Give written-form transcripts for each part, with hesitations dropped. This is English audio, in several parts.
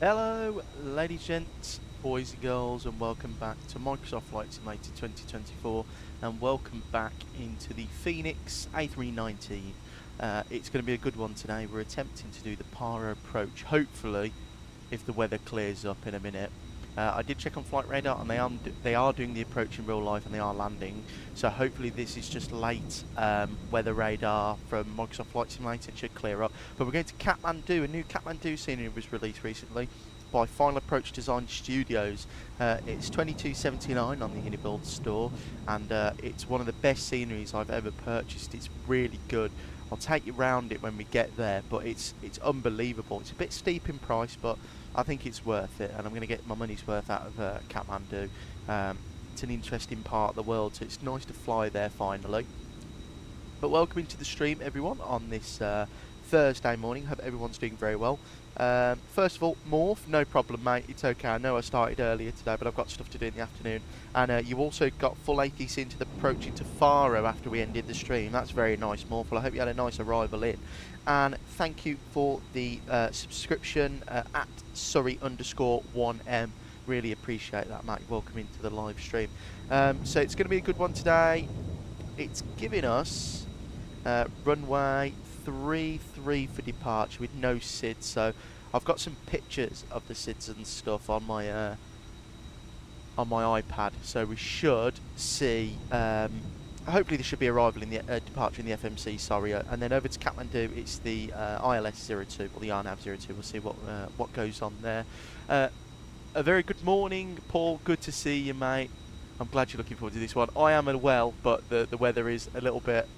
Hello ladies, gents, boys and girls, and welcome back to Microsoft Flight Simulator 2024, and welcome back into the Fenix A319. It's going to be a good one today. We're attempting to do the para approach, hopefully, if the weather clears up in a minute. I did check on flight radar, and they are doing the approach in real life, and they are landing. So hopefully this is just late weather radar from Microsoft Flight Simulator. It should clear up. But we're going to Kathmandu. A new Kathmandu scenery was released recently by Final Approach Design Studios. It's $22.79 on the Unibuild store, and it's one of the best sceneries I've ever purchased. It's really good. I'll take you round it when we get there, but it's unbelievable. It's a bit steep in price, but I think it's worth it, and I'm going to get my money's worth out of Kathmandu. It's an interesting part of the world, so it's nice to fly there finally. But welcome into the stream, everyone, on this Thursday morning. Hope everyone's doing very well. First of all, Morph, no problem, mate. It's okay. I know I started earlier today, but I've got stuff to do in the afternoon. And you also got full ATC into the approach into Faro after we ended the stream. That's very nice, Morph. Well, I hope you had a nice arrival in. And thank you for the subscription at Surrey_1M. Really appreciate that, mate. Welcome into the live stream. So it's going to be a good one today. It's giving us runway 33 for departure with no SID. So I've got some pictures of the SIDs and stuff on my iPad. So we should see. Hopefully there should be arrival in the departure in the FMC. Sorry, and then over to Kathmandu. It's the ILS-02 or the RNAV-02. We'll see what goes on there. A very good morning, Paul. Good to see you, mate. I'm glad you're looking forward to this one. I am as well, but the weather is a little bit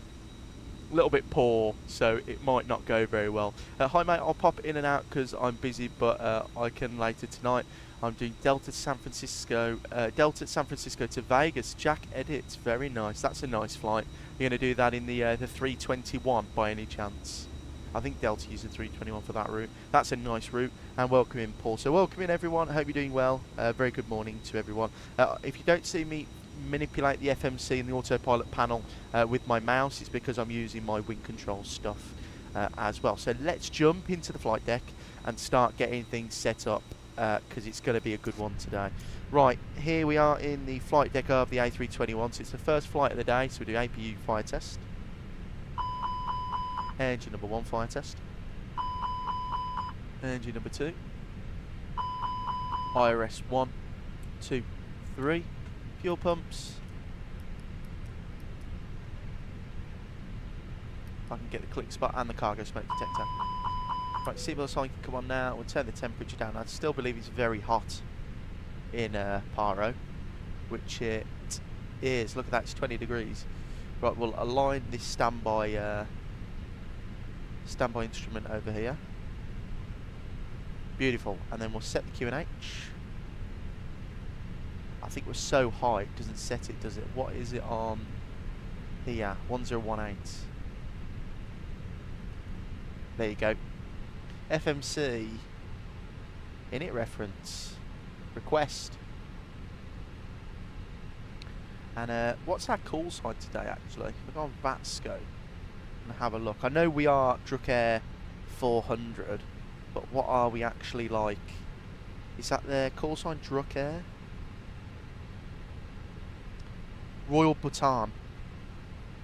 poor, so it might not go very well. Hi, mate. I'll pop in and out because I'm busy, but I can later tonight. I'm doing Delta San Francisco to Vegas. Jack edits. Very nice. That's a nice flight. You're going to do that in the 321 by any chance? I think Delta used the 321 for that route. That's a nice route. And welcome in, Paul. So welcome in, everyone. I hope you're doing well. Very good morning to everyone. If you don't see me manipulate the FMC and the autopilot panel with my mouse, it's because I'm using my wing control stuff as well. So let's jump into the flight deck and start getting things set up because it's going to be a good one today. Right, here we are in the flight deck of the A321. So it's the first flight of the day, so we do APU fire test. Engine number 1 fire test. Engine number 2. IRS 1, 2, 3. Fuel pumps. If I can get the click spot and the cargo smoke detector. Right, seatbelt sign can come on now. We'll turn the temperature down. I still believe it's very hot in Paro, which it is. Look at that, it's 20 degrees. Right, we'll align this standby instrument over here. Beautiful. And then we'll set the QNH. I think we're so high it doesn't set it, does it? What is it on here? 1018. There you go. FMC init reference request. And what's our call sign today actually? We're on VATSCO and have a look. I know we are Drukair 400, but what are we actually like? Is that their call sign, Drukair? Royal Bhutan.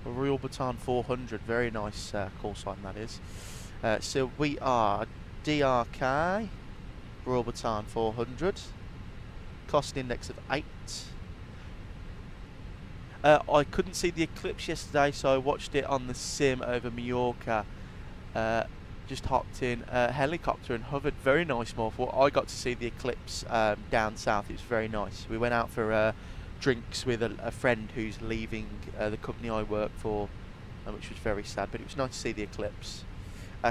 Royal Bhutan 400, very nice call sign that is. So we are DRK, Royal Bhutan 400, cost index of 8. I couldn't see the eclipse yesterday, so I watched it on the sim over Mallorca. Just hopped in a helicopter and hovered. Very nice, Morphle. I got to see the eclipse down south. It was very nice. We went out for drinks with a friend who's leaving the company I work for, which was very sad, but it was nice to see the eclipse.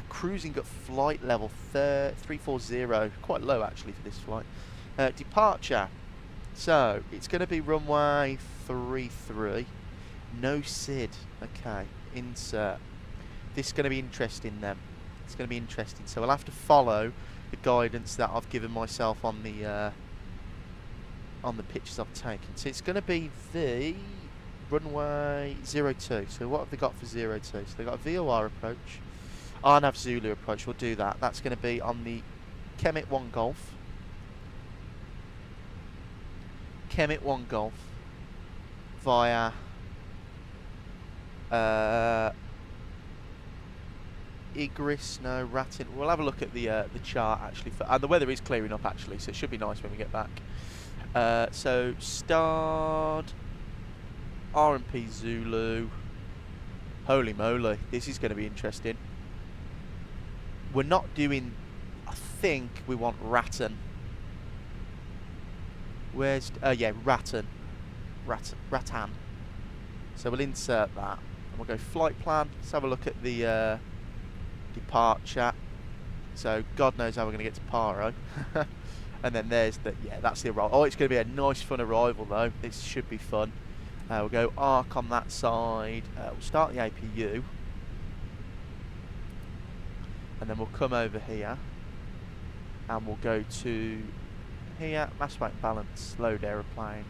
Cruising at flight level 340, quite low actually for this flight. Departure, so it's going to be runway 33, no SID. Okay, insert. This is going to be interesting then. It's going to be interesting, so I'll have to follow the guidance that I've given myself on the pictures I've taken. So it's going to be the runway 02. So what have they got for 02? So they've got a VOR approach, RNAV Zulu approach. We'll do that. That's going to be on the Kemet 1 Golf. Kemet 1 Golf via Igris, no, Ratin. We'll have a look at the chart actually, and the weather is clearing up actually, so it should be nice when we get back. So start RMP Zulu. Holy moly, this is going to be interesting. We're not doing, I think we want Rattan. Where's, yeah, Rattan. So we'll insert that and we'll go flight plan. Let's have a look at the departure. So God knows how we're going to get to Paro. And then there's the, yeah, that's the arrival. Oh, it's going to be a nice fun arrival though. This should be fun. We'll go arc on that side. We'll start the APU. and then we'll come over here and we'll go to here, mass weight and balance, load aeroplane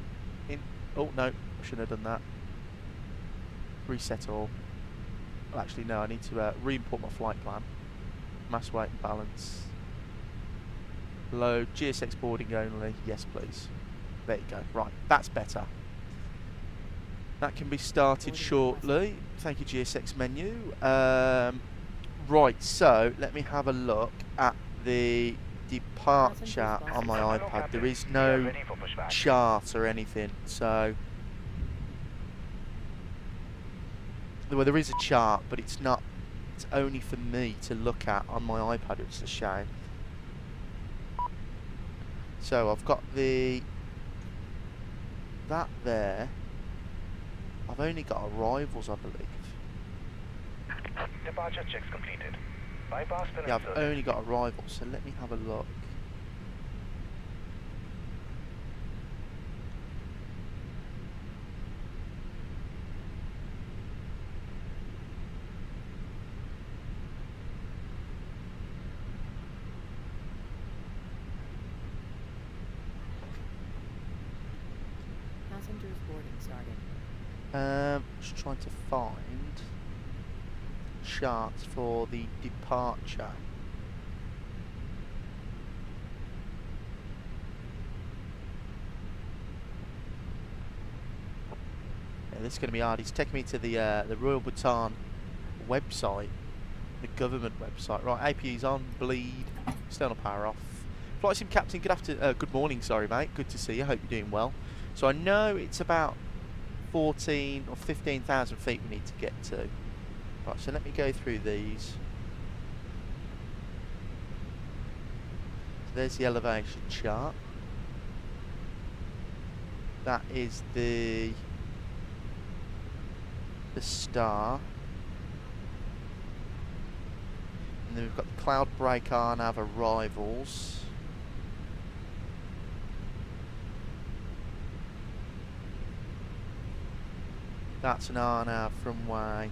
in. Oh no, I shouldn't have done that. Reset all. Well, actually no, I need to re-import my flight plan. Mass weight and balance, load, GSX boarding only, yes please. There you go. Right, that's better. That can be started shortly. Thank you, GSX menu. Right, so let me have a look at the departure on my iPad. There is no chart or anything, so well, there is a chart, but it's not. It's only for me to look at on my iPad, which is a shame. So I've got that there. I've only got arrivals, I believe. Departure checks completed. Bypass yeah, I've only got arrivals, so let me have a look. Passengers boarding starting. Just trying to find charts for the departure. Yeah, this is going to be hard. He's taking me to the Royal Bhutan website, the government website. Right, APU's on, bleed, external power off. Flight Sim Captain, good morning, sorry mate, good to see you, hope you're doing well. So I know it's about 14 or 15,000 feet we need to get to. Right, so let me go through these. So there's the elevation chart. That is the star. And then we've got the cloud break RNAV arrivals. That's an RNAV from way.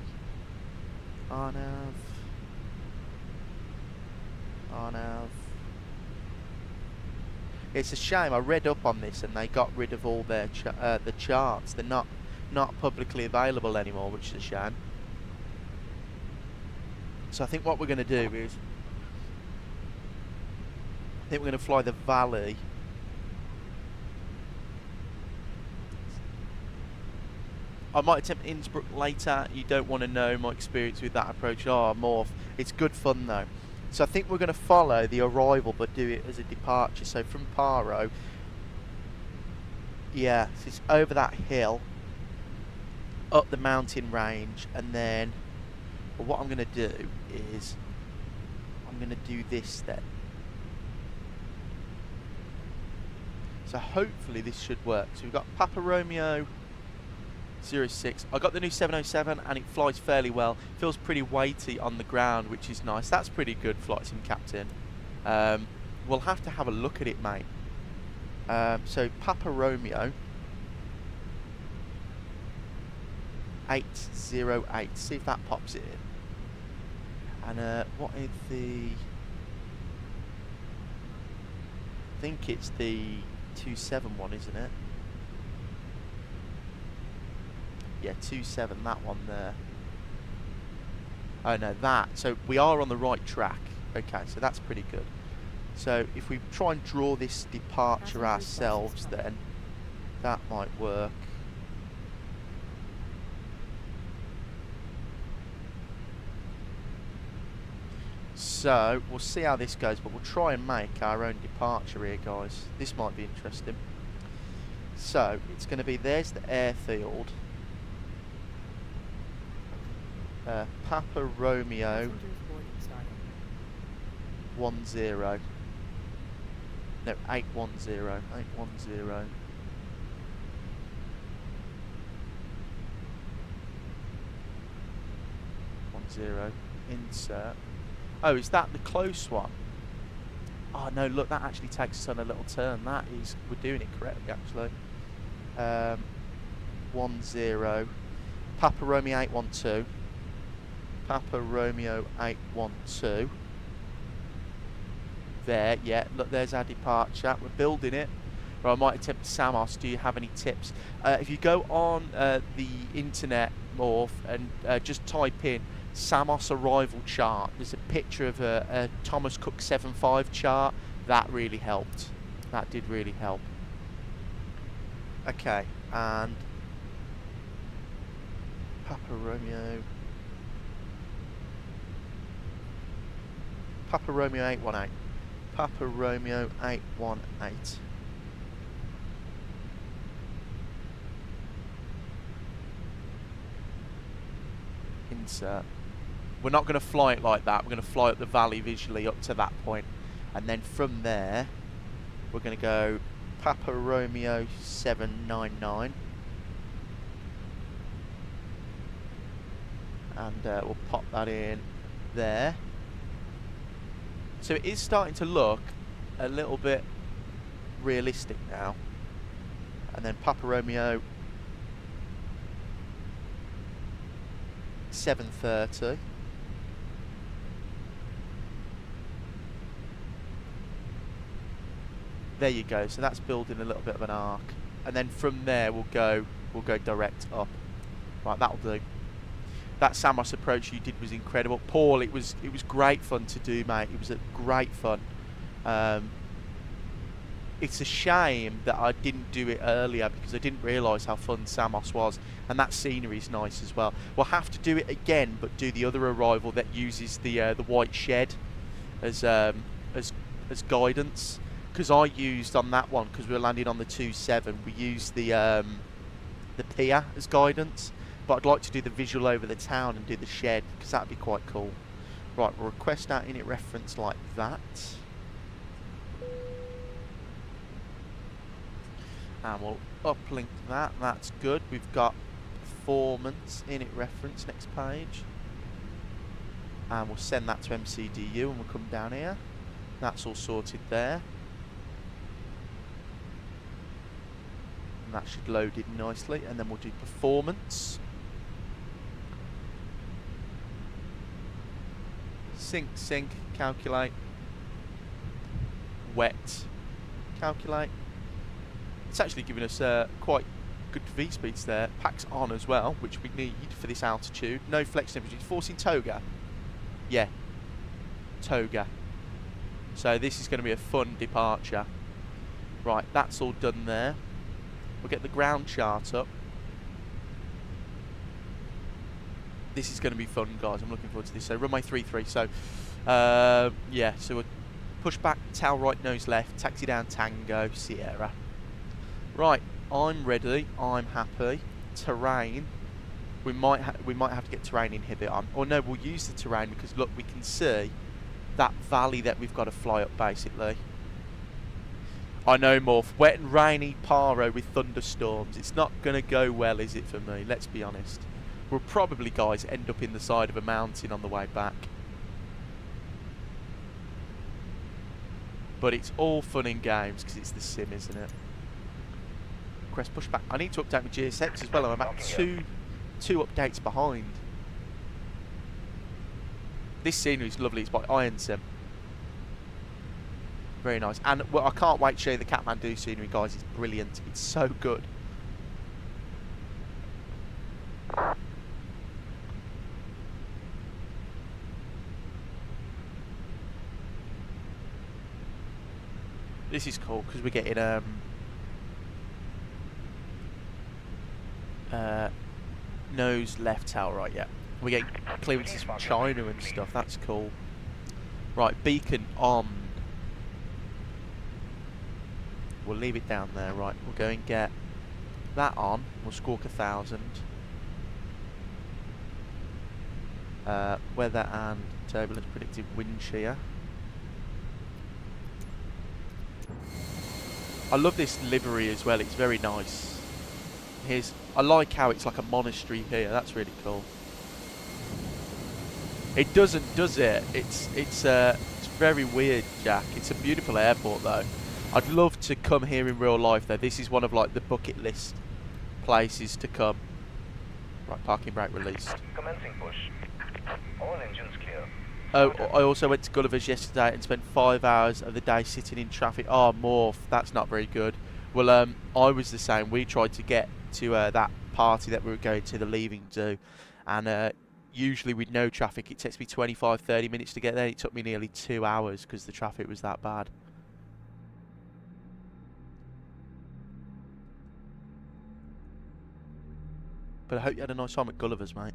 RNAV. It's a shame. I read up on this and they got rid of all their the charts. They're not publicly available anymore, which is a shame. So I think what we're going to do is, I think we're going to fly the Valley. I might attempt Innsbruck later. You don't want to know my experience with that approach. Oh, morph. It's good fun though. So I think we're going to follow the arrival but do it as a departure. So from Paro, yeah, so it's over that hill, up the mountain range, and then well, what I'm going to do is I'm going to do this then. So hopefully this should work. So we've got Papa Romeo 06. I got the new 707 and it flies fairly well. Feels pretty weighty on the ground, which is nice. That's pretty good, Flight Sim Captain. We'll have to have a look at it, mate. So Papa Romeo 808. See if that pops it in. And what is the? I think it's the 271, isn't it? Yeah, 27, that one there. Oh no, that. So we are on the right track. Okay, so that's pretty good. So if we try and draw this departure ourselves then, that might work. So we'll see how this goes, but we'll try and make our own departure here, guys. This might be interesting. So it's going to be, there's the airfield. Papa Romeo 10. No, 810. 810. Insert. Oh, is that the close one? Oh no, look, that actually takes us on a little turn. That is, we're doing it correctly actually. 10. Papa Romeo 812. Papa Romeo 812. there. Yeah, look, there's our departure. We're building it. Or I might attempt Samos. Do you have any tips? If you go on the internet, Morph, and just type in Samos arrival chart, there's a picture of a Thomas Cook 7.5 chart. That really helped. That did really help. Okay, and Papa Romeo 818. Papa Romeo 818. Insert. We're not going to fly it like that. We're going to fly up the valley visually up to that point, and then from there we're going to go Papa Romeo 799, and we'll pop that in there. So it is starting to look a little bit realistic now. And then Papa Romeo 730. There you go. So that's building a little bit of an arc, and then from there we'll go direct up. Right, that'll do. That Samos approach you did was incredible, Paul. It was great fun to do, mate. It was a great fun. It's a shame that I didn't do it earlier because I didn't realise how fun Samos was, and that scenery is nice as well. We'll have to do it again, but do the other arrival that uses the white shed as guidance. Because I used on that one, because we were landing on the 2.7, we used the pier as guidance. But I'd like to do the visual over the town and do the shed, because that'd be quite cool. Right, we'll request our init reference like that. And we'll uplink that. That's good. We've got performance init reference next page. And we'll send that to MCDU and we'll come down here. That's all sorted there. And that should load it nicely. And then we'll do performance. Sync, calculate, wet, calculate. It's actually giving us quite good V speeds there. Packs on as well, which we need for this altitude. No flex temperature. Forcing toga. Yeah, toga. So this is going to be a fun departure. Right, that's all done there. We'll get the ground chart up. This is going to be fun, guys. I'm looking forward to this. So runway 33. So yeah, so we'll push back, tail right, nose left, taxi down Tango, Sierra. Right, I'm ready. I'm happy. Terrain. We might have to get terrain inhibit on. Or no, we'll use the terrain because look, we can see that valley that we've got to fly up basically. I know, Morph. Wet and rainy Paro with thunderstorms. It's not going to go well, is it, for me? Let's be honest. We'll probably, guys, end up in the side of a mountain on the way back. But it's all fun and games because it's the sim, isn't it? Request pushback. I need to update my GSX as well. I'm about two updates behind. This scenery is lovely. It's by Iron-Sim. Very nice. And well, I can't wait to show you the Kathmandu scenery, guys. It's brilliant. It's so good. This is cool because we're getting nose left, tail right. Yeah, we get clearances from China and stuff. That's cool. Right, beacon on. We'll leave it down there. Right, we'll go and get that on. We'll squawk 1,000. Weather and turbulence predicted wind shear. I love this livery as well. It's very nice. I like how it's like a monastery here. That's really cool. It doesn't, does it? It's very weird, Jack. It's a beautiful airport though. I'd love to come here in real life though. This is one of like the bucket list places to come. Right, parking brake released. Commencing push. All engines clear. Oh, I also went to Gulliver's yesterday and spent 5 hours of the day sitting in traffic. Oh, Morph, that's not very good. Well, I was the same. We tried to get to that party that we were going to, the leaving do, and usually with no traffic it takes me 25-30 minutes to get there. It took me nearly 2 hours because the traffic was that bad. But I hope you had a nice time at Gulliver's, mate.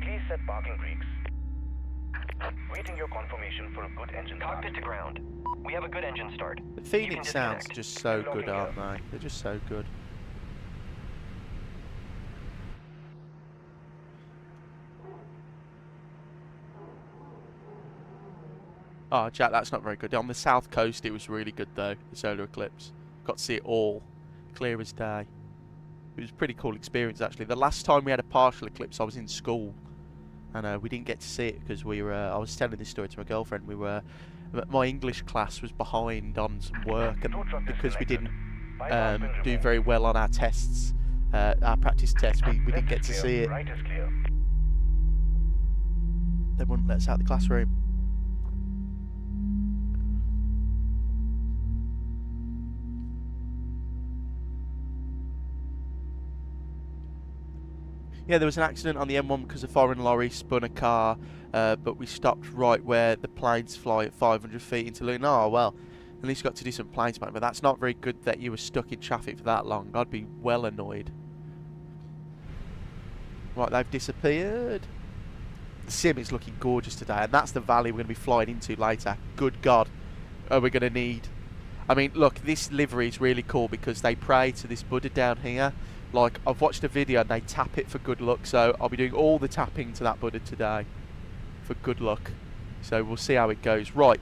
Please set parking brakes. Waiting your confirmation for a good engine start. Cockpit to ground. We have a good engine start. The Phoenix sounds disconnect. just so good, aren't they? They're just so good. Oh, Jack, that's not very good. On the south coast, it was really good, though, the solar eclipse. Got to see it all, clear as day. It was a pretty cool experience, actually. The last time we had a partial eclipse, I was in school, and we didn't get to see it because we were. I was telling this story to my girlfriend. My English class was behind on some work, and because we didn't do very well on our tests, our practice tests, we didn't get to see it. Right is clear. They wouldn't let us out of the classroom. Yeah, there was an accident on the M1 because a foreign lorry spun a car, but we stopped right where the planes fly at 500 feet into Luton. Oh, well, at least got to do some planes, mate, but that's not very good that you were stuck in traffic for that long. I'd be well annoyed. Right, they've disappeared. The sim is looking gorgeous today, and that's the valley we're going to be flying into later. Good God, are we going to need... I mean, look, this livery is really cool because they pray to this Buddha down here. Like, I've watched a video and they tap it for good luck, so I'll be doing all the tapping to that Buddha today for good luck. So we'll see how it goes. Right.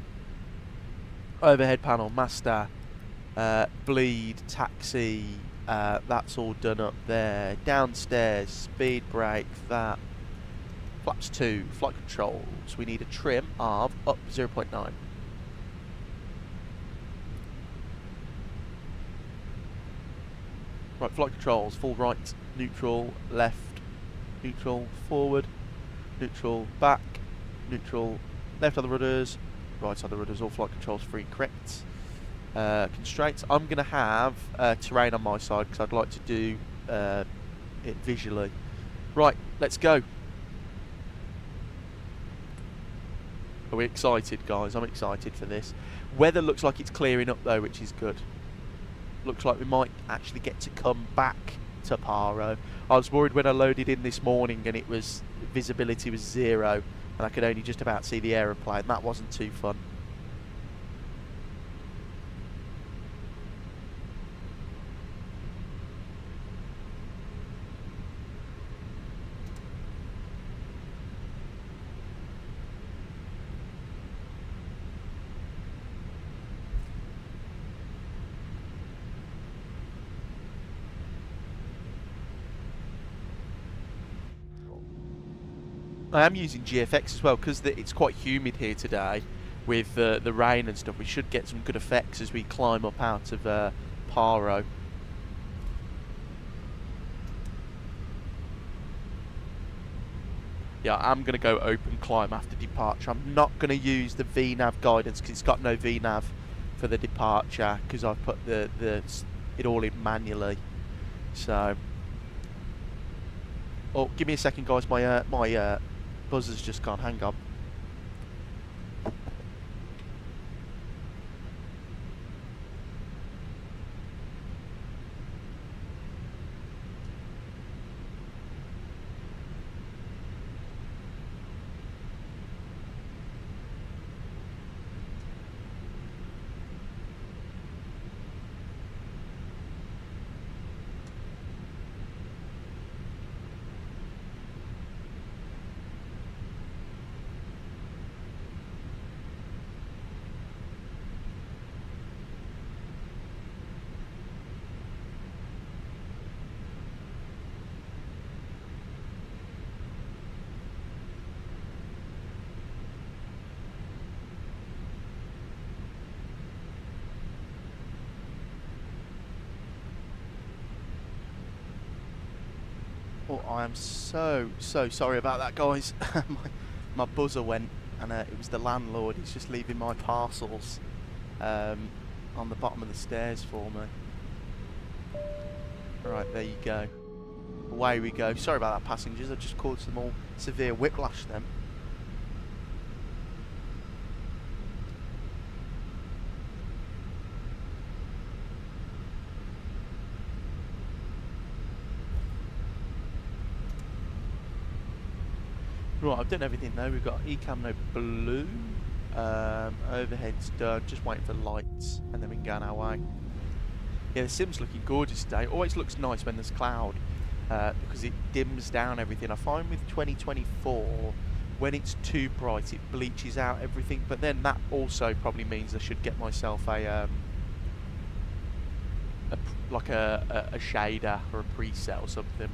Overhead panel, master, bleed, taxi, that's all done up there. Downstairs, speed brake, that. Flaps 2, flight controls. We need a trim of up 0.9. Right, flight controls, full right, neutral, left, neutral, forward, neutral, back, neutral, left on the rudders, right on the rudders, all flight controls free, correct. Constraints, I'm going to have terrain on my side because I'd like to do it visually. Right, let's go. Are we excited, guys? I'm excited for this. Weather looks like it's clearing up though, which is good. Looks like we might actually get to come back to Paro. I was worried when I loaded in this morning and visibility was 0 and I could only just about see the aeroplane. That wasn't too fun. I am using GFX as well because it's quite humid here today with the rain and stuff. We should get some good effects as we climb up out of Paro. Yeah, I'm going to go open climb after departure. I'm not going to use the VNAV guidance because it's got no VNAV for the departure because I've put it all in manually. So, oh, give me a second, guys. My buzzer's just gone. Hang on. Oh, I am so sorry about that, guys. my buzzer went, and it was the landlord. He's just leaving my parcels on the bottom of the stairs for me. Right, there you go. Away we go. Sorry about that, passengers. I just caused them all severe whiplash then. Right, I've done everything though. We've got ECAM no blue. Overhead's done. Just waiting for lights, and then we can go on our way. Yeah, the sim's looking gorgeous today. Always looks nice when there's cloud because it dims down everything. I find with 2024, when it's too bright, it bleaches out everything. But then that also probably means I should get myself a shader or a preset or something.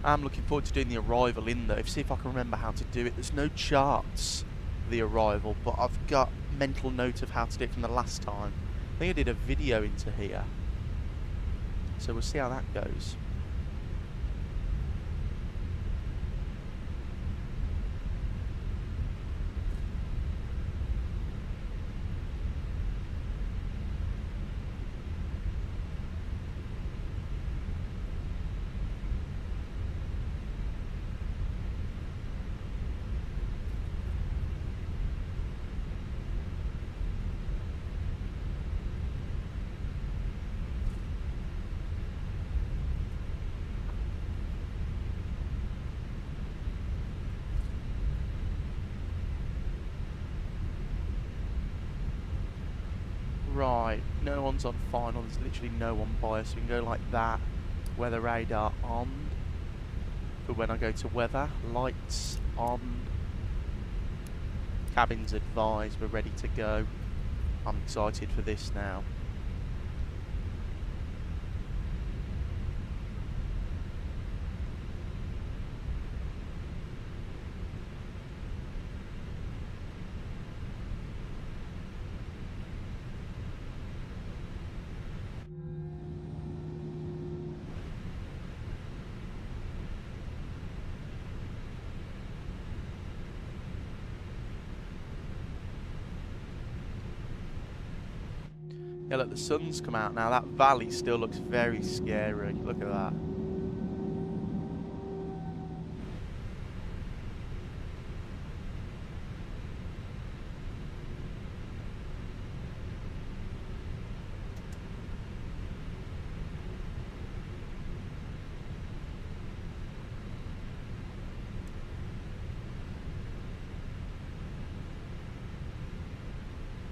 I'm looking forward to doing the arrival in though, see if I can remember how to do it. There's no charts for the arrival, but I've got mental note of how to do it from the last time. I think I did a video into here, so we'll see how that goes. Right, no one's on final, there's literally no one by us, so we can go like that. Weather radar on. But when I go to weather, lights on. Cabins advised, we're ready to go. I'm excited for this now. Yeah, look, the sun's come out now. That valley still looks very scary. Look at that.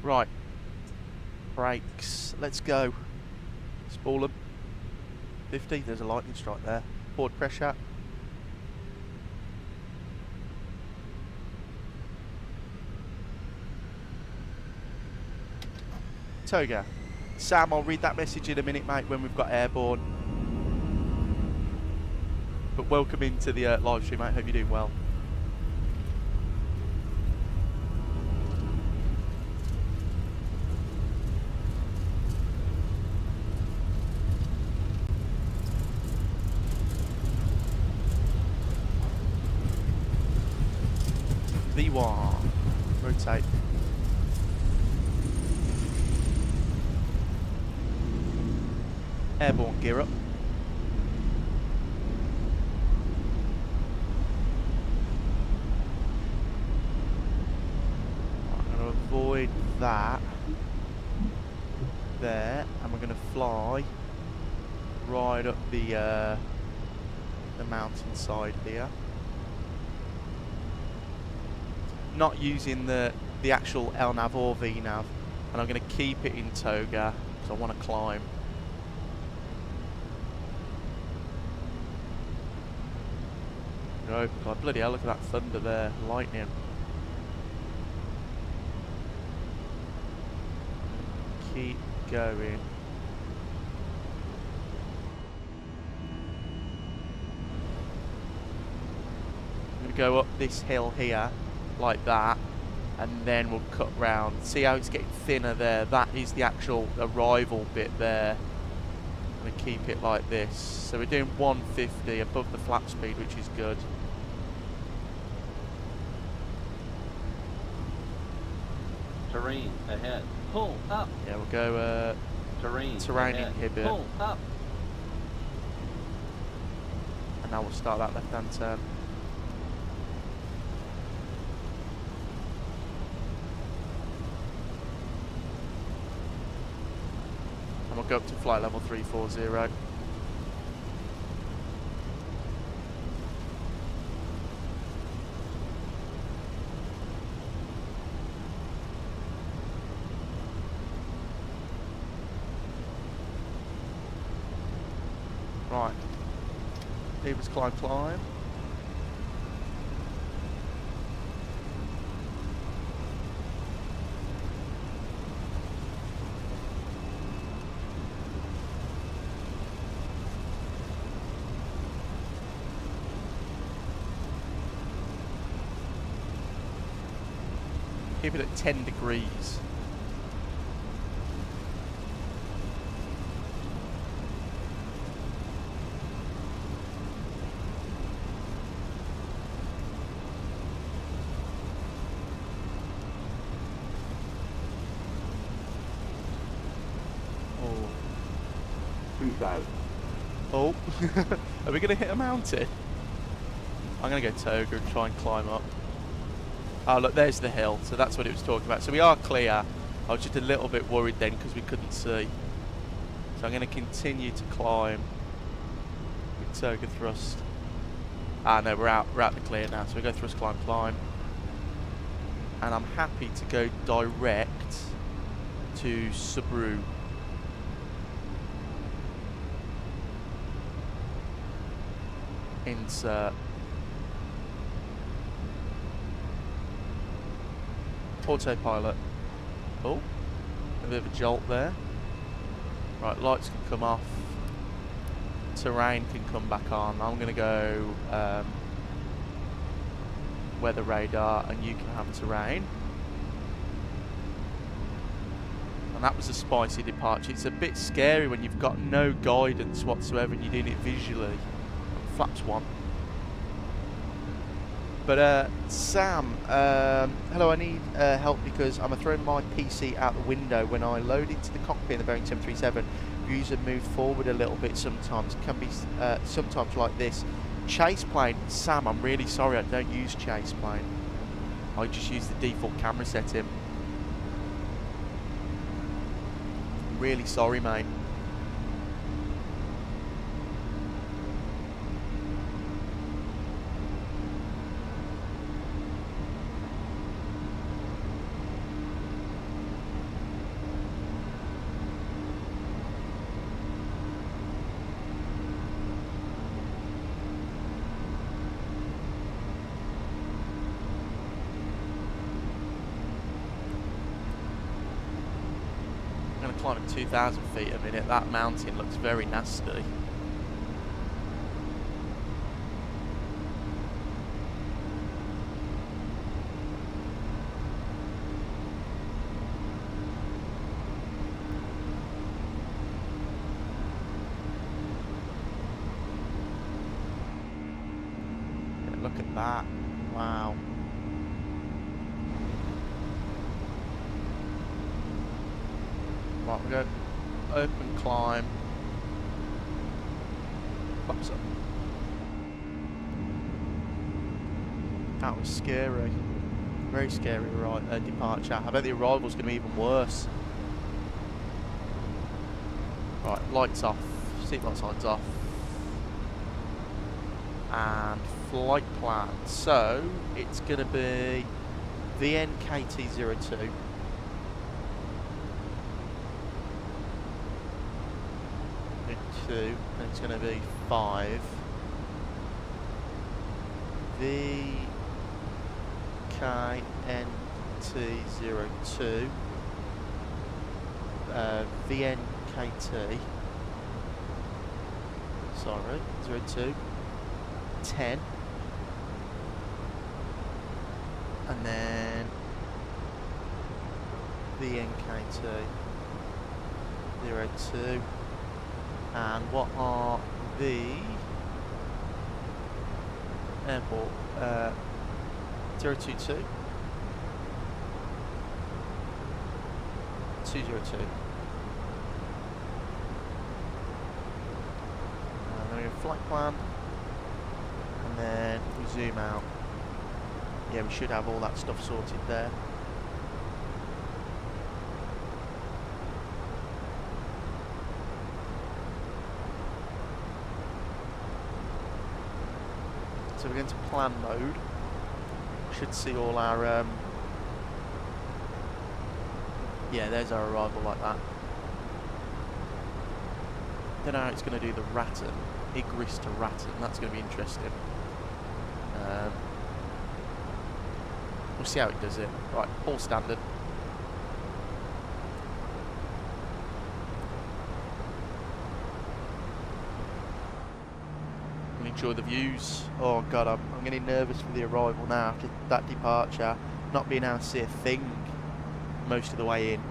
Right. Brakes. Let's go. Spool them. 50. There's a lightning strike there. Forward pressure. Toga. Sam, I'll read that message in a minute, mate, when we've got airborne. But welcome into the live stream, mate. Hope you're doing well. V1. Rotate. Airborne gear up. I'm going to avoid that there, and we're going to fly right up the mountainside here. Not using the the actual LNAV or VNAV, and I'm going to keep it in toga because I want to climb. Oh God, bloody hell, look at that thunder there, lightning. Keep going. I'm going to go up this hill here, like that, and then we'll cut round. See how it's getting thinner there? That is the actual arrival bit there. I'm going to keep it like this. So we're doing 150 above the flap speed, which is good. Terrain ahead. Pull up. Yeah, we'll go Terrain ahead. inhibit. Pull up. And now we'll start that left-hand turn. And we'll go up to flight level 340. Right. Levers climb, climb. Keep it at 10 degrees. Oh, are we going to hit a mountain? I'm going to go toga and try and climb up. Oh look, there's the hill, so that's what it was talking about. So we are clear. I was just a little bit worried then because we couldn't see. So I'm going to continue to climb with toga thrust. Ah no, we're out the clear now, so we go thrust, climb, climb. And I'm happy to go direct to Sabru. Insert. Autopilot. Oh, a bit of a jolt there. Right, lights can come off. Terrain can come back on. I'm going to go weather radar, and you can have terrain. And that was a spicy departure. It's a bit scary when you've got no guidance whatsoever and you're doing it visually. Flaps one. But Sam, hello, I need help because I'm throwing my PC out the window. When I load into the cockpit in the Boeing 737, user move forward a little bit sometimes. It can be sometimes like this. Chase plane, Sam, I'm really sorry, I don't use chase plane. I just use the default camera setting. I'm really sorry, mate. Climb at 2,000 feet a minute. That mountain looks very nasty. Yeah, look at that. Wow. Right, we go open climb. Flaps up. That was scary. Very scary, right? Departure. I bet the arrival's going to be even worse. Right, lights off. Seatbelt signs off. And flight plan. So it's going to be VNKT-02. Two, and it's going to be 5. VKNT-02. VNKT. Sorry, 02. 10. And then VNKT-02. And what are the airport 022 202. And then we have flight plan, and then we zoom out. Yeah, we should have all that stuff sorted there. So we're going to plan mode. Should see all our yeah, there's our arrival like that. Don't know how it's going to do the Ratton, Igris to Ratton. That's going to be interesting. We'll see how it does it. Right, all standard. Enjoy the views. Oh god, I'm getting nervous for the arrival now after that departure. Not being able to see a thing most of the way in.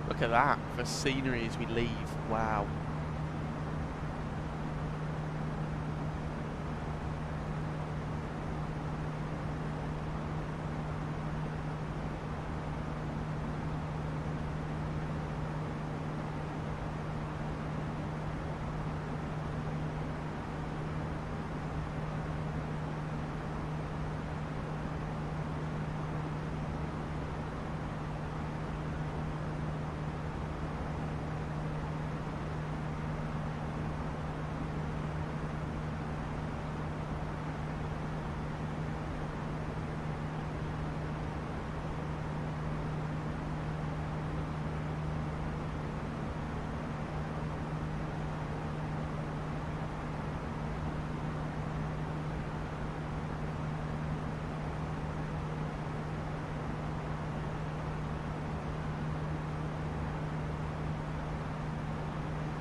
Look at that for scenery as we leave. Wow.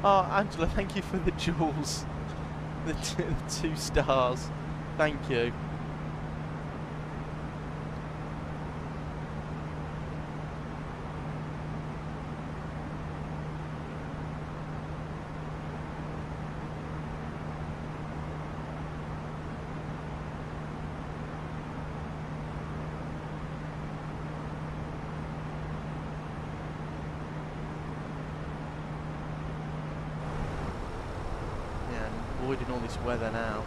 Oh, Angela, thank you for the jewels. The 2 stars. Thank you. Avoiding all this weather now.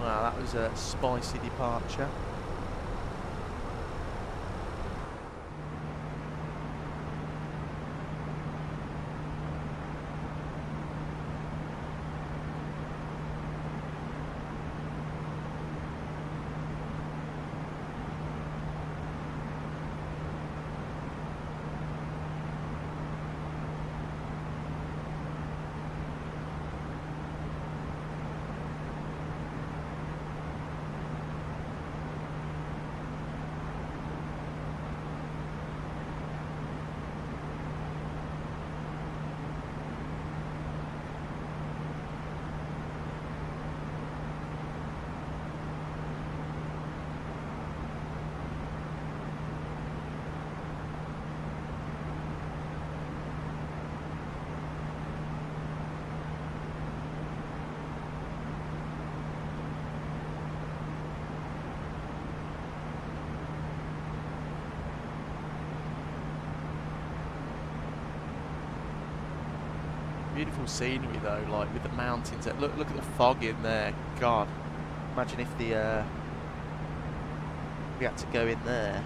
Wow, that was a spicy departure. Beautiful scenery though, like with the mountains. Look at the fog in there. God, imagine if the we had to go in there.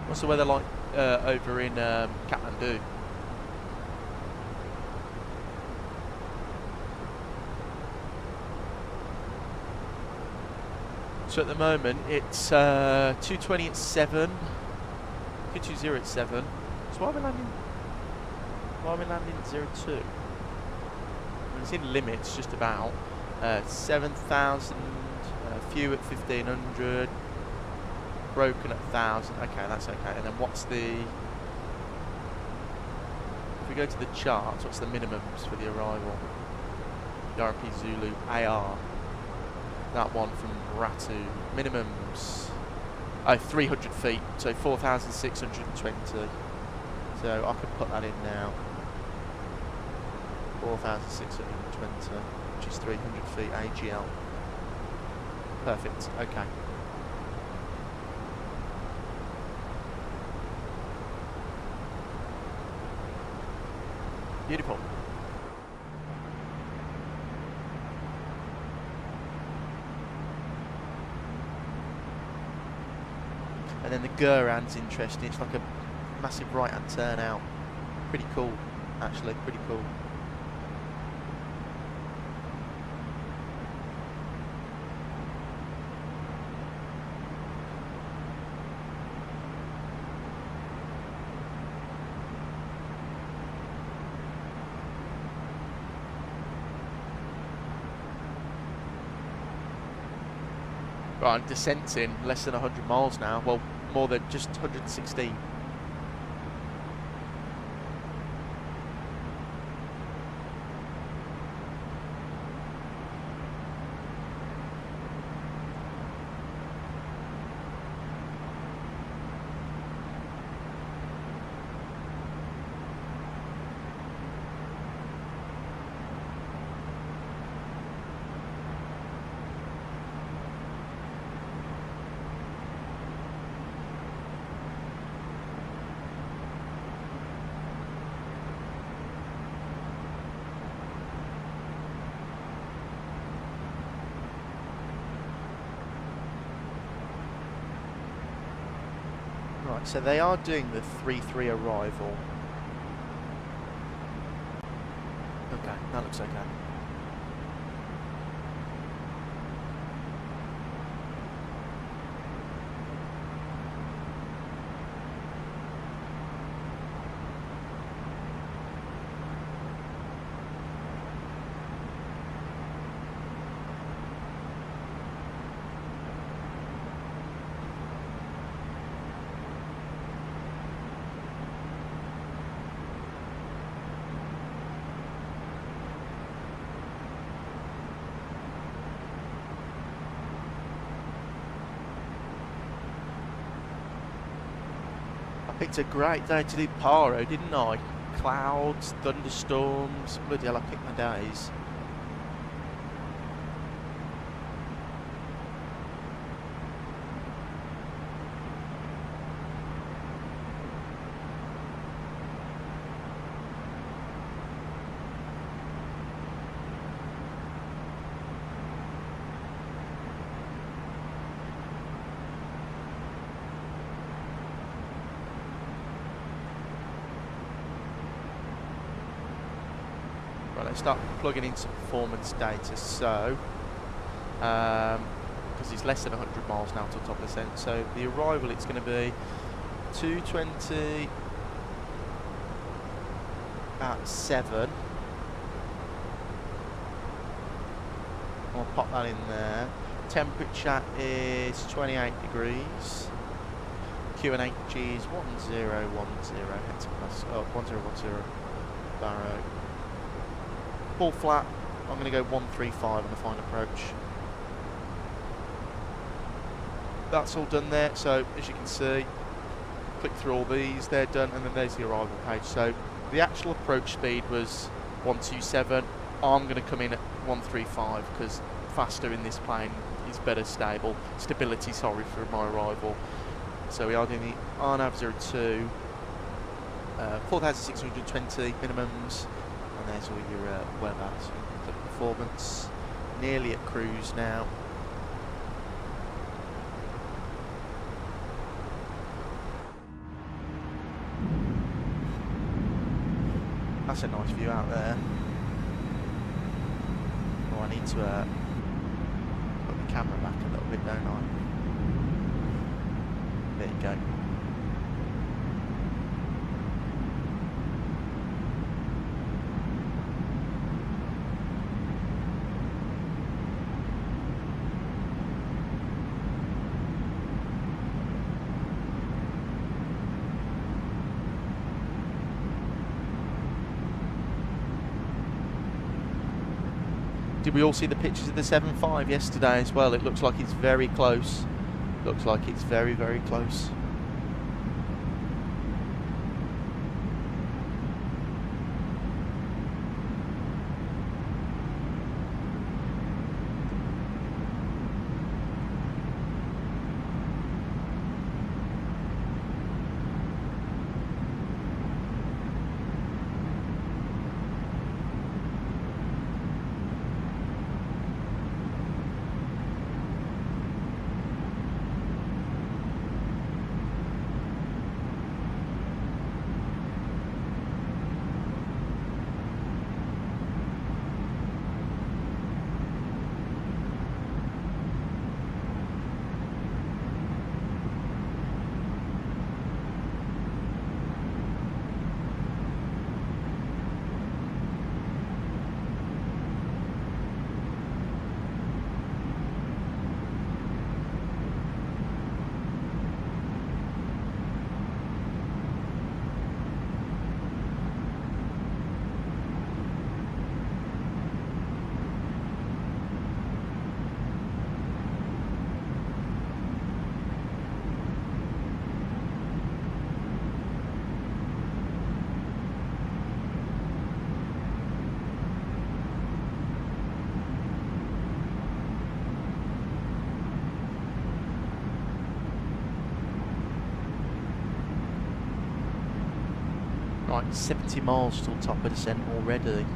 What's the weather like over in Kathmandu? So at the moment it's 2:20 at 7, 2:20 at 7. So why are we landing? Why are we landing at 02? I mean, it's in limits just about. 7,000, few at 1,500. Broken at 1,000. Okay, that's okay. And then what's the? If we go to the charts, what's the minimums for the arrival? RP Zulu AR. That one from Ratu. Minimums. Oh, 300 feet. So 4,620. So I can put that in now. 4,620, which is 300 feet AGL. Perfect. Okay. Beautiful. And then the Guran's interesting. It's like a massive right-hand turn out. Pretty cool, actually. Pretty cool. Right, I'm descenting less than 100 miles now. Well, more than just 116. Right, so they are doing the 3-3 arrival. Okay, that looks okay. Picked a great day to do Paro, didn't I? Clouds, thunderstorms, bloody hell, I picked my days. Let's start plugging in some performance data. So, because it's less than 100 miles now to the top of the descent. So the arrival, it's going to be 2:20 at 7. I'll pop that in there. Temperature is 28 degrees. QNH is 1010 hectopascal. Oh, 1010 baro. Full flat, I'm going to go 135 on the final approach. That's all done there, so as you can see, click through all these, they're done, and then there's the arrival page. So the actual approach speed was 127. I'm going to come in at 135 because faster in this plane is better stability, sorry, for my arrival. So we are doing the RNAV 02, 4,620 minimums, and there's all your web apps. The performance, nearly at cruise now. That's a nice view out there. Oh, I need to put the camera back a little bit, don't I? There you go. Did we all see the pictures of the 7.5 yesterday as well? It looks like it's very close. Looks like it's very, very close. Right, 70 miles till top of descent already.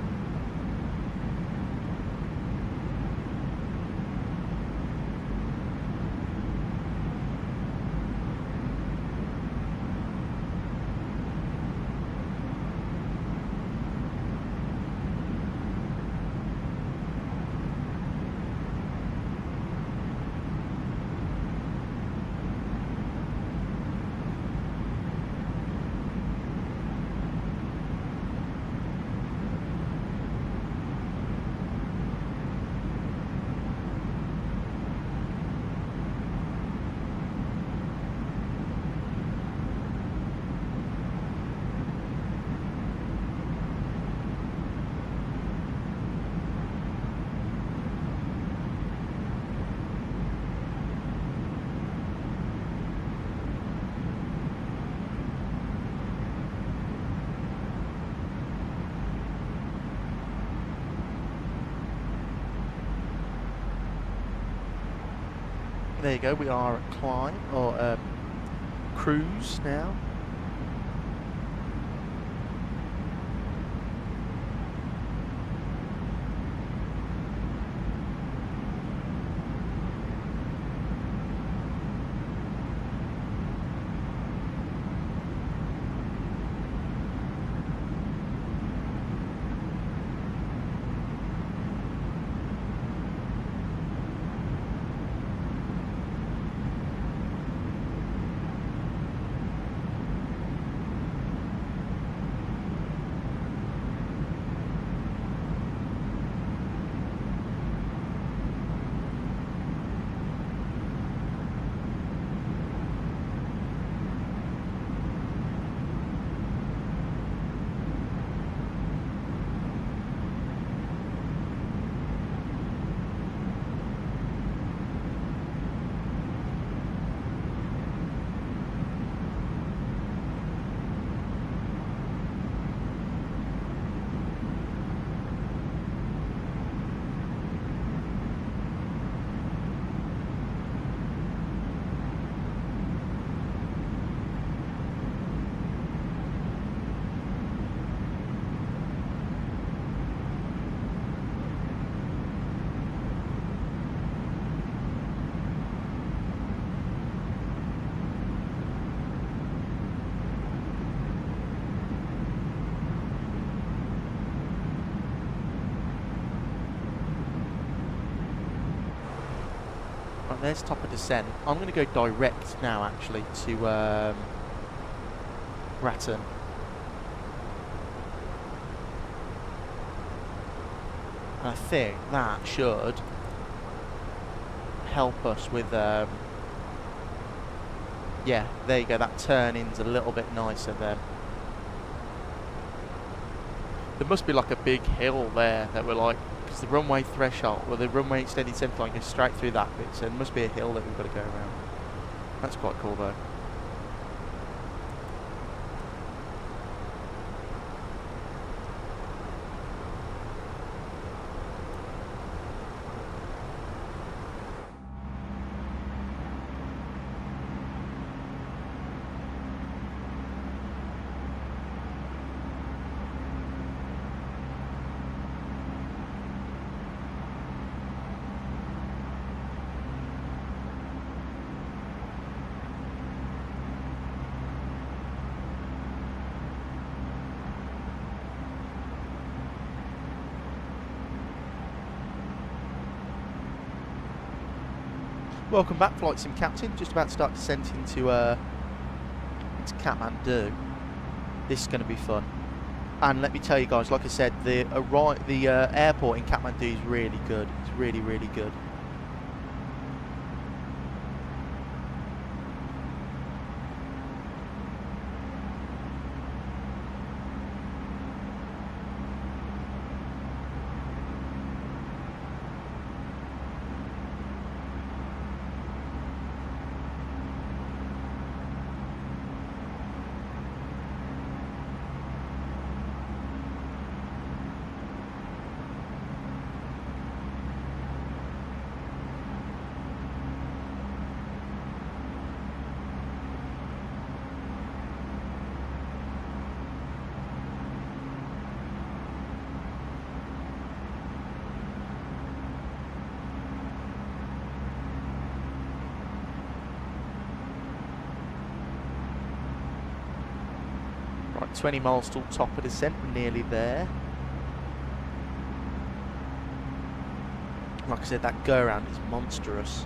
There you go, we are at climb, or cruise now. there's top of descent. I'm going to go direct now, actually, to Grattan. And I think that should help us with, yeah, there you go, that turn-in's a little bit nicer then. There must be like a big hill there that we're like, because the runway threshold, or the runway extended centre line goes straight through that bit, so there must be a hill that we've got to go around. That's quite cool though. Welcome back, Flight Sim Captain. Just about to start descending into Kathmandu. This is going to be fun. And let me tell you guys, like I said, the airport in Kathmandu is really good. It's really, really good. Right, 20 miles till top of descent, we're nearly there. Like I said, that go around is monstrous.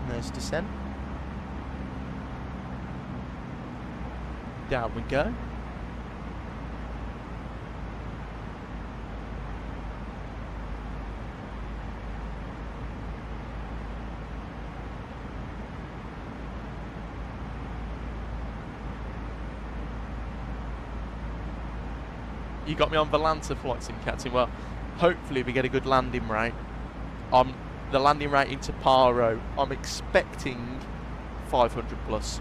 There's descent. Down we go. You got me on Volanta, Flight Sim Captain. Well, hopefully we get a good landing rate. The landing rate into Paro, I'm expecting 500 plus.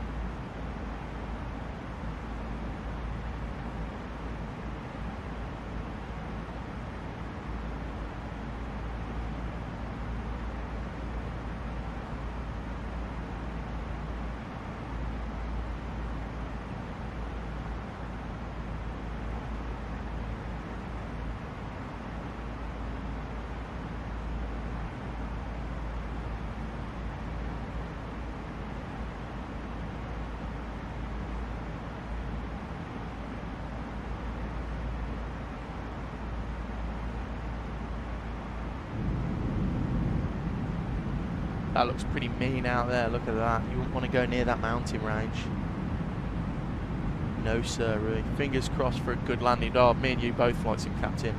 That looks pretty mean out there, look at that. You wouldn't want to go near that mountain range. No sir, really. Fingers crossed for a good landing. Oh, me and you both, Flight Sim Captain.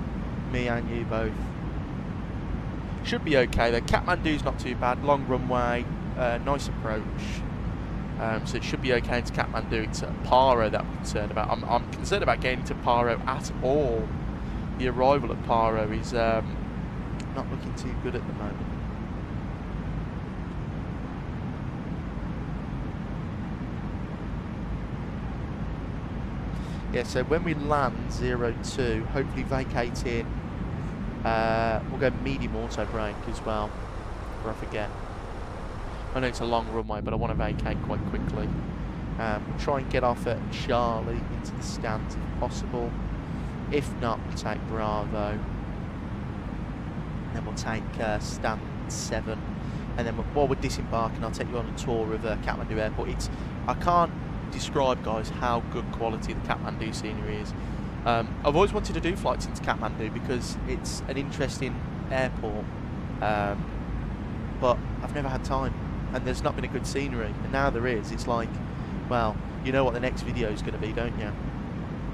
Me and you both. Should be okay though. Kathmandu's not too bad. Long runway, nice approach. So it should be okay into Kathmandu. It's Paro that I'm concerned about. I'm concerned about getting to Paro at all. The arrival at Paro is not looking too good at the moment. Yeah, so when we land 02, hopefully vacating, we'll go medium auto brake as well, before I forget. I know it's a long runway, but I want to vacate quite quickly. Try and get off at Charlie into the stands if possible. If not, we'll take Bravo. Then we'll take stand 7. And then while we're disembarking, I'll take you on a tour of Kathmandu Airport. I can't describe, guys, how good quality the Kathmandu scenery is. I've always wanted to do flights into Kathmandu because it's an interesting airport, but I've never had time, and there's not been a good scenery, and now there is. It's like, well, you know what the next video is going to be, don't you?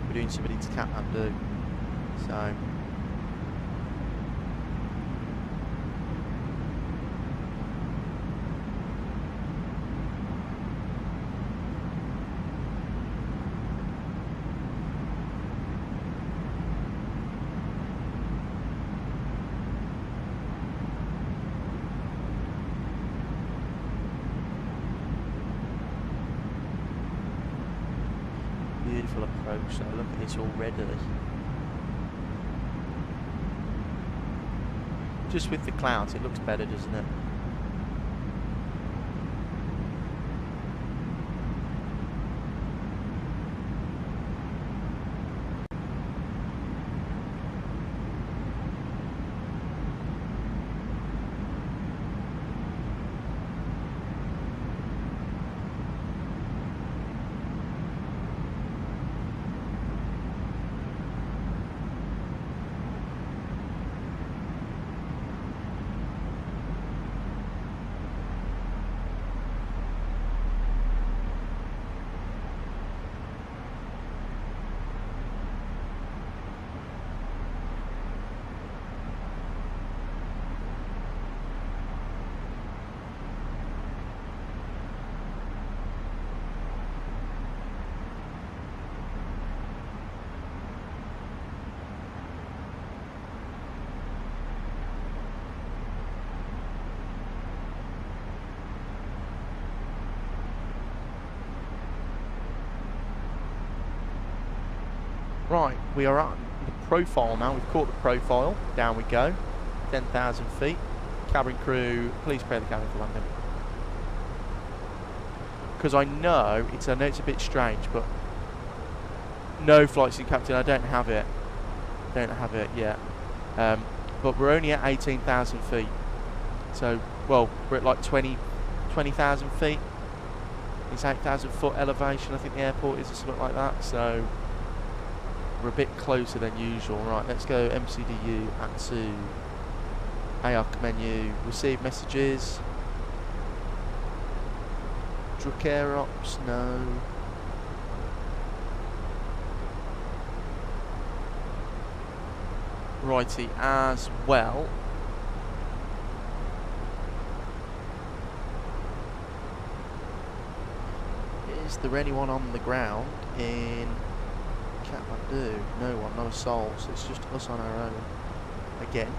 We're doing something into Kathmandu, so... Beautiful approach, so look at this already. Just with the clouds, it looks better, doesn't it? Right, we are on the profile now. We've caught the profile. Down we go. 10,000 feet. Cabin crew, please prepare the cabin for landing. Because I know it's a bit strange, but no flight suit captain. I don't have it. Don't have it yet. But we're only at 18,000 feet. So, well, we're at like 20,000 feet. It's 8,000 foot elevation. I think the airport is or something like that. So. We're a bit closer than usual. Right, let's go MCDU AT2 AOC menu, receive messages. Drukair ops, no. Righty, as well. Is there anyone on the ground in Kathmandu? No one, not a soul, so it's just us on our own again.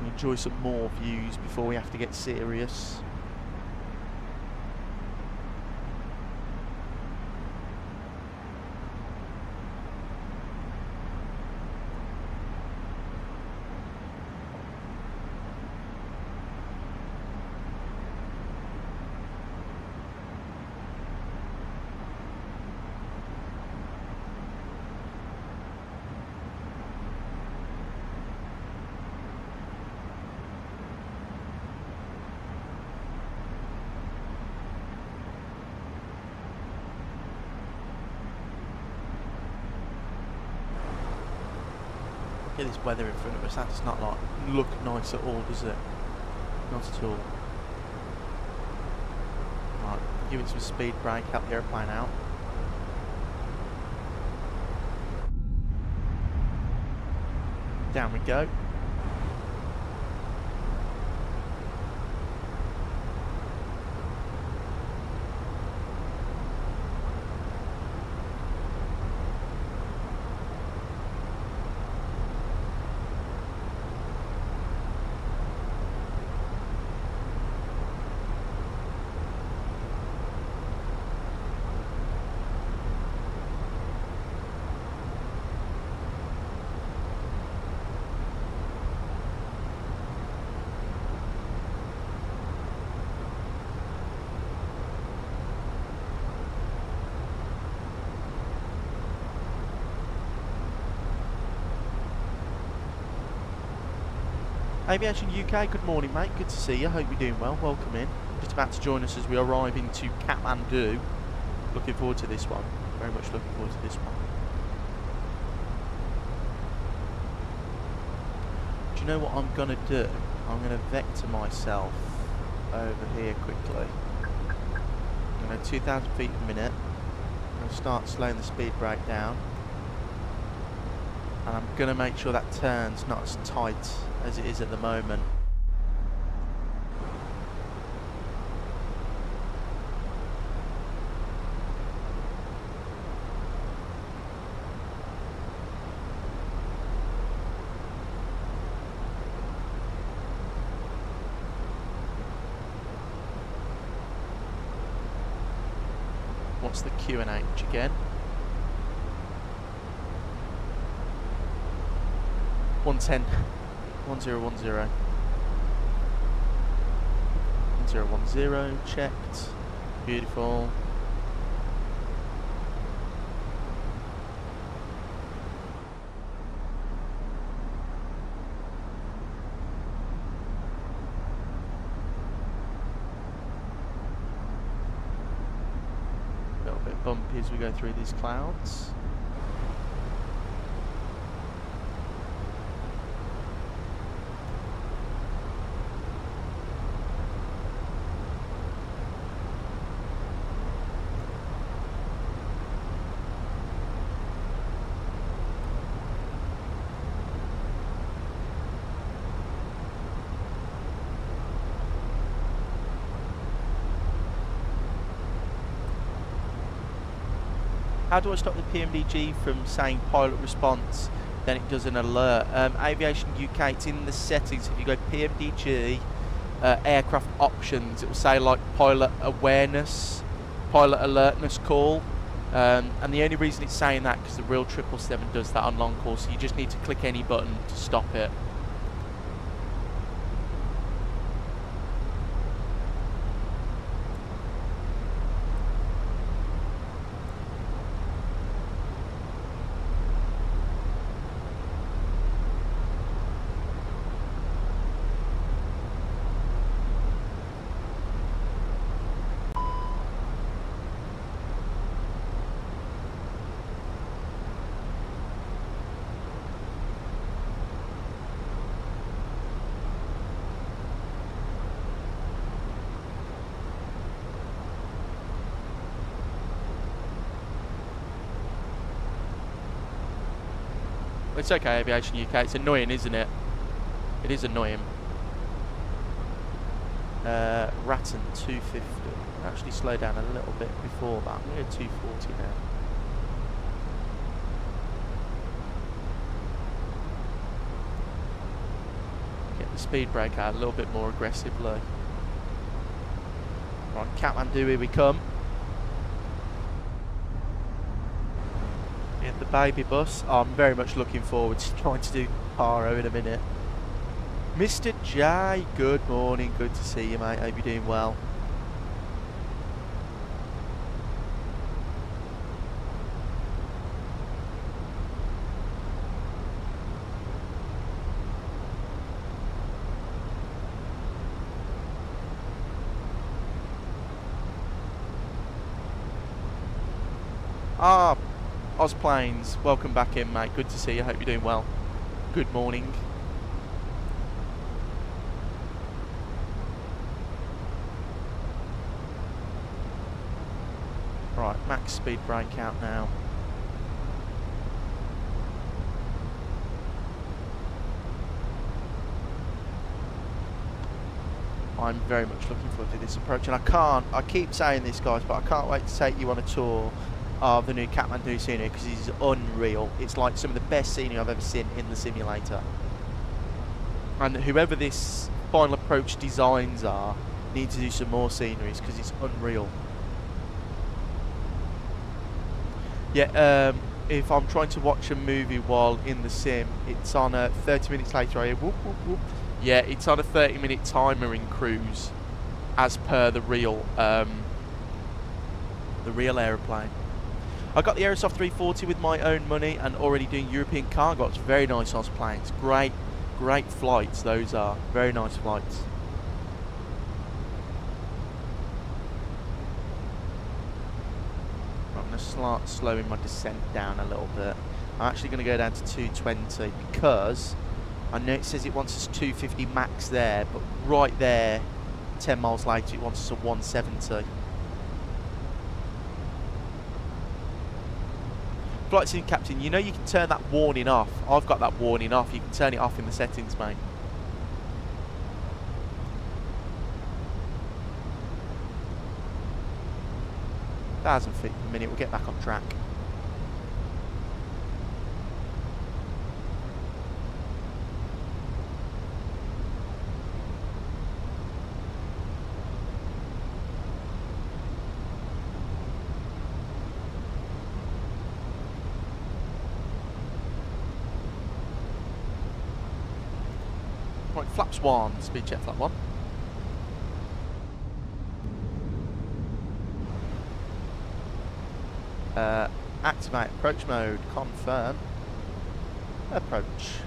Enjoy some more views before we have to get serious. Get this weather in front of us. That does not like look nice at all, does it? Not at all. Right, give it some speed brake, help the airplane out. Down we go. Aviation UK, good morning mate, good to see you, hope you're doing well, welcome in. Just about to join us as we arrive into Kathmandu. Looking forward to this one, very much looking forward to this one. Do you know what I'm going to do? I'm going to vector myself over here quickly. I'm going to 2,000 feet a minute. I'm going to start slowing the speed brake down. And I'm going to make sure that turn's not as tight as it is at the moment. What's the Q&H again? 110. 1010. 1010, checked. Beautiful. A little bit bumpy as we go through these clouds. How do I stop the PMDG from saying pilot response, then it does an alert? Aviation UK, it's in the settings. If you go PMDG, aircraft options, it will say like pilot awareness, pilot alertness call. And the only reason it's saying that because the real 777 does that on long call, so you just need to click any button to stop it. It's okay, Aviation UK. It's annoying, isn't it? It is annoying. Ratton 250. Actually slow down a little bit before that. I'm going to 240 now. Get the speed brake out a little bit more aggressively. Right, Kathmandu, here we come. The baby bus. I'm very much looking forward to trying to do Paro in a minute. Mr. J, good morning, good to see you mate, hope you're doing well. Osplanes, welcome back in mate, good to see you, hope you're doing well. good morning. Right, max speed brake out now. I'm very much looking forward to this approach, and I keep saying this, guys, but I can't wait to take you on a tour of the new Kathmandu scenery, because it's unreal. It's like some of the best scenery I've ever seen in the simulator. And whoever this final approach designs are, need to do some more sceneries, because it's unreal. Yeah, if I'm trying to watch a movie while in the sim, it's on 30 minutes later. I hear whoop, whoop, whoop. Yeah, it's on a 30-minute timer in cruise, as per the real aeroplane. I got the Aerosoft 340 with my own money and already doing European cargo. It's very nice on planes. Great flights. Those are very nice flights. I'm going to start slowing my descent down a little bit. I'm actually going to go down to 220 because I know it says it wants us 250 max there, but right there, 10 miles later, it wants us a 170. Flight Sim Captain, you know you can turn that warning off. I've got that warning off. You can turn it off in the settings, mate. Thousand feet per minute. We'll get back on track. Right, flaps 1, speed check flap 1. Activate approach mode, confirm. Approach.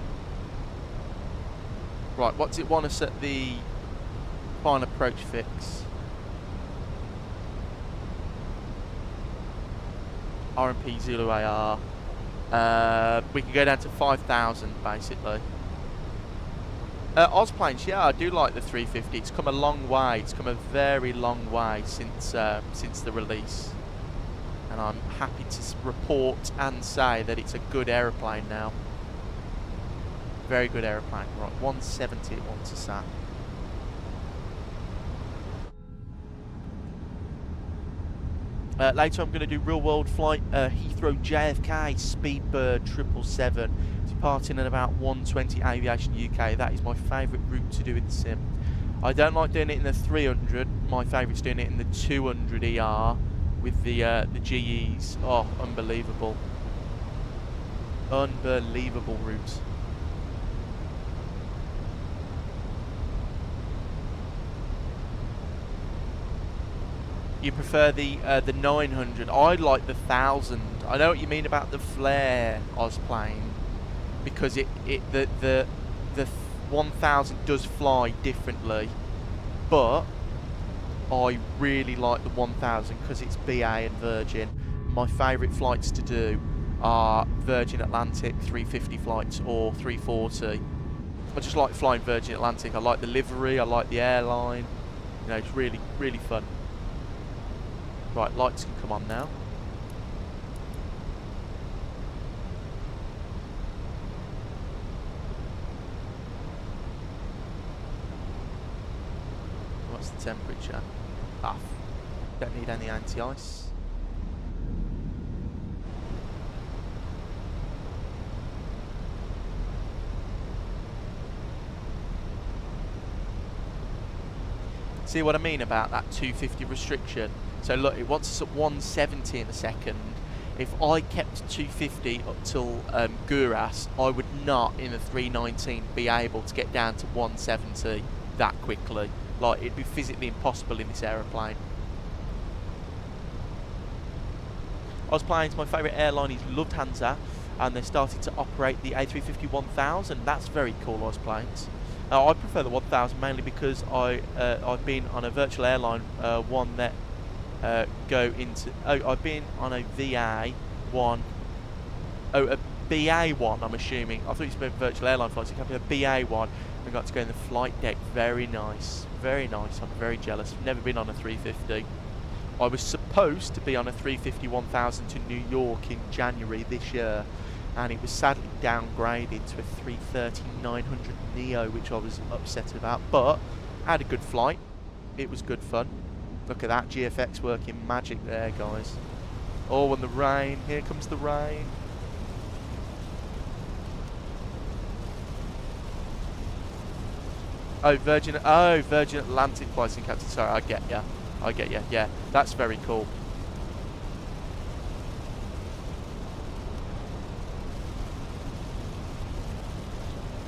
Right, what's it want us at the final approach fix? RMP Zulu AR. We can go down to 5,000 basically. Ozplanes, yeah, I do like the 350. It's come a long way. It's come a very long way since the release, and I'm happy to report and say that it's a good aeroplane now. Very good aeroplane. Right, 170 it wants us at. Later I'm going to do real world flight Heathrow JFK Speedbird 777, departing at about 120 Aviation UK. That is my favourite route to do in the sim. I don't like doing it in the 300. My favourite's doing it in the 200 ER with the GEs. Oh, unbelievable. Unbelievable route. You prefer the 900? I like the 1000. I know what you mean about the flare Ozplane, because the 1000 does fly differently, but I really like the 1000 because it's BA and Virgin. My favourite flights to do are Virgin Atlantic 350 flights or 340. I just like flying Virgin Atlantic. I like the livery, I like the airline. You know, it's really, really fun. Right, lights can come on now. What's the temperature? Off. Don't need any anti-ice. See what I mean about that 250 restriction? So look, it wants us at 170 in a second. If I kept 250 up till Guras, I would not in the 319 be able to get down to 170 that quickly. Like, it'd be physically impossible in this aeroplane. Ozplanes, my favourite airline is Lufthansa, and they're starting to operate the A350-1000. That's very cool, Ozplanes. I prefer the 1000 mainly because I've been on a virtual airline, one that I've been on a VA one, BA1, I'm assuming. I thought you spoke virtual airline flights. It can be a BA1. We got to go in the flight deck. Very nice. Very nice. I'm very jealous. I've never been on a 350. I was supposed to be on a 350-1000 to New York in January this year, and it was sadly downgraded to a 330-900neo, which I was upset about, but I had a good flight. It was good fun. Look at that, GFX working magic there, guys. Oh, and the rain. Here comes the rain. Oh, Virgin Atlantic flights in Captain. Sorry, I get ya. I get ya. Yeah, that's very cool.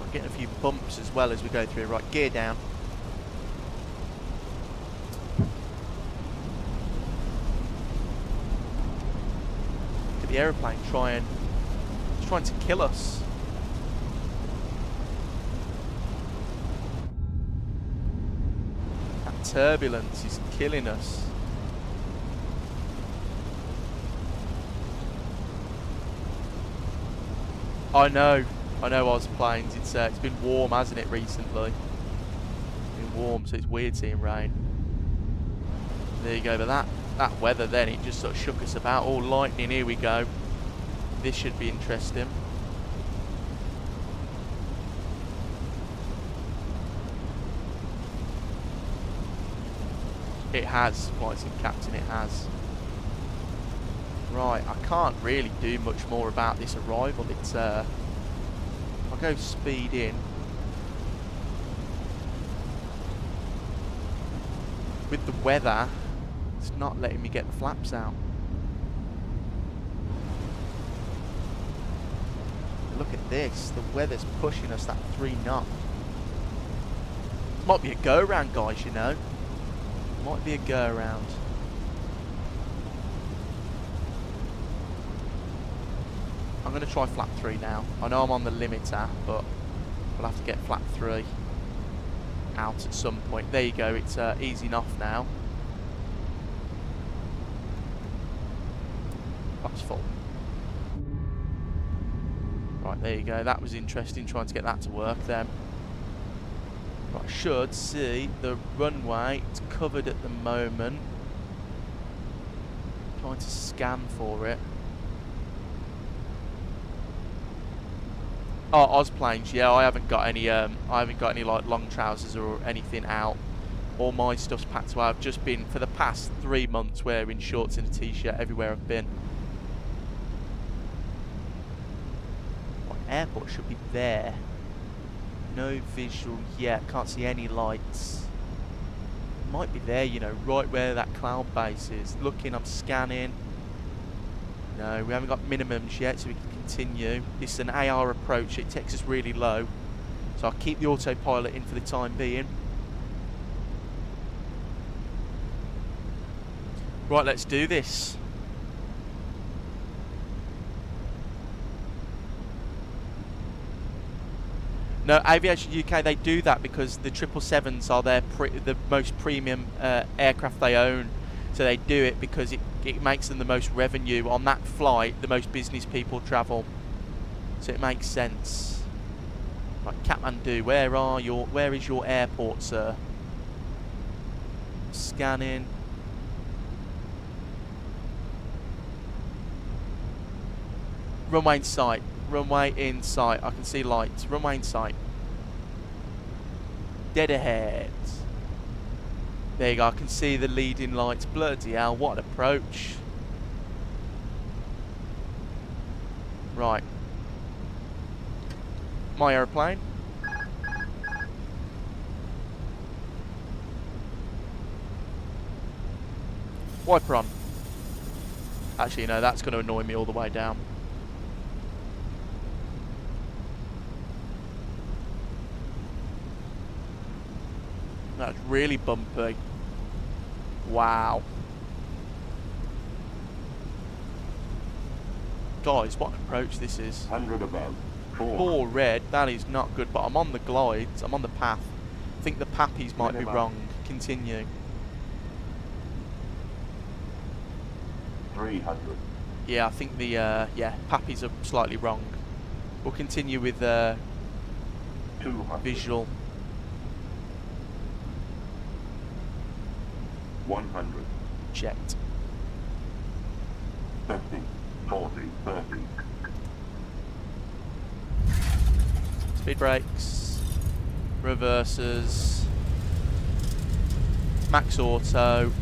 I'm getting a few bumps as well as we go through. Right, gear down. Look at the aeroplane trying to kill us. Turbulence is killing us. I know Ozplanes. It's been warm, hasn't it, recently? It's been warm, so it's weird seeing rain. There you go. But that weather then, it just sort of shook us about. Oh, lightning! Here we go. This should be interesting. It has, flights and captain, it has. Right, I can't really do much more about this arrival. It's, I'll go speed in. With the weather, it's not letting me get the flaps out. Look at this, the weather's pushing us that 3 knot. Might be a go-round, guys, you know. Might be a go around. I'm going to try flap 3 now. I know I'm on the limiter, but we'll have to get flap 3 out at some point. There you go, it's easy enough now. That's full. Right, there you go. That was interesting, trying to get that to work then. I should see the runway. It's covered at the moment. Trying to scan for it. Oh, Ozplanes. Yeah, I haven't got any. Like long trousers or anything out. All my stuff's packed away. I've just been for the past 3 months wearing shorts and a t-shirt everywhere I've been. What airport should be there? No visual yet, can't see any lights. Might be there, you know, right where that cloud base is. Looking, I'm scanning. No, we haven't got minimums yet, so we can continue. This is an AR approach, it takes us really low. So I'll keep the autopilot in for the time being. Right, let's do this. No, Aviation UK, they do that because the 777s are the most premium aircraft they own. So they do it because it makes them the most revenue. On that flight, the most business people travel. So it makes sense. Right, Kathmandu, where is your airport, sir? Scanning. Runway in sight. Runway in sight. I can see lights. Runway in sight. Dead ahead. There you go. I can see the leading lights. Bloody hell, what an approach. Right. My aeroplane. Wiper on. Actually, no, that's going to annoy me all the way down. That's really bumpy. Wow. Guys, what an approach this is. 100 above. 4 red, that is not good, but I'm on the glides, I'm on the path. I think the pappies might be wrong. Continue. 300. Yeah, I think the pappies are slightly wrong. We'll continue with 200. visual. 100. Jet. 50. 40. 30. Speed brakes. Reversers. Max auto.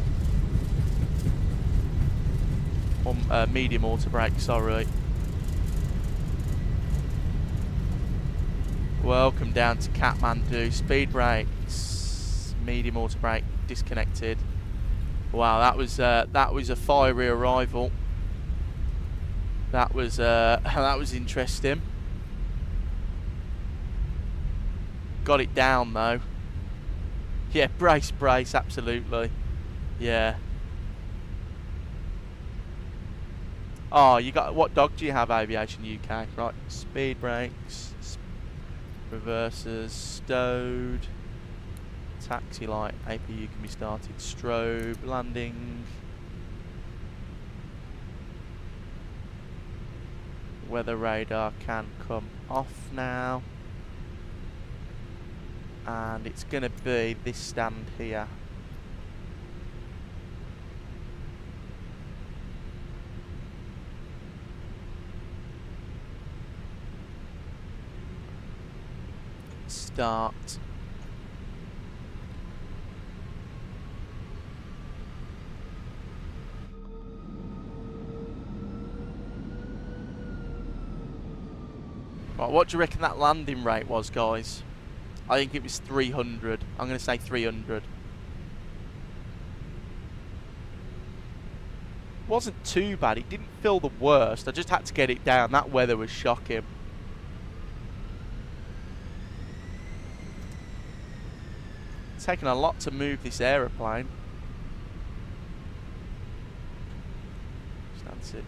Medium auto brake, sorry. Welcome down to Kathmandu. Speed brakes. Medium auto brake disconnected. Wow, that was a fiery arrival. That was that was interesting. Got it down though. Yeah, brace, absolutely. Yeah. Oh, you got, what dog do you have, Aviation UK? Right, speed brakes, reversers, stowed, taxi light, APU can be started, strobe, landing, weather radar can come off now, and it's going to be this stand here. Start. Right, what do you reckon that landing rate was, guys? I think it was 300. I'm going to say 300. Wasn't too bad. It didn't feel the worst. I just had to get it down. That weather was shocking. It's taken a lot to move this aeroplane. Stand 6.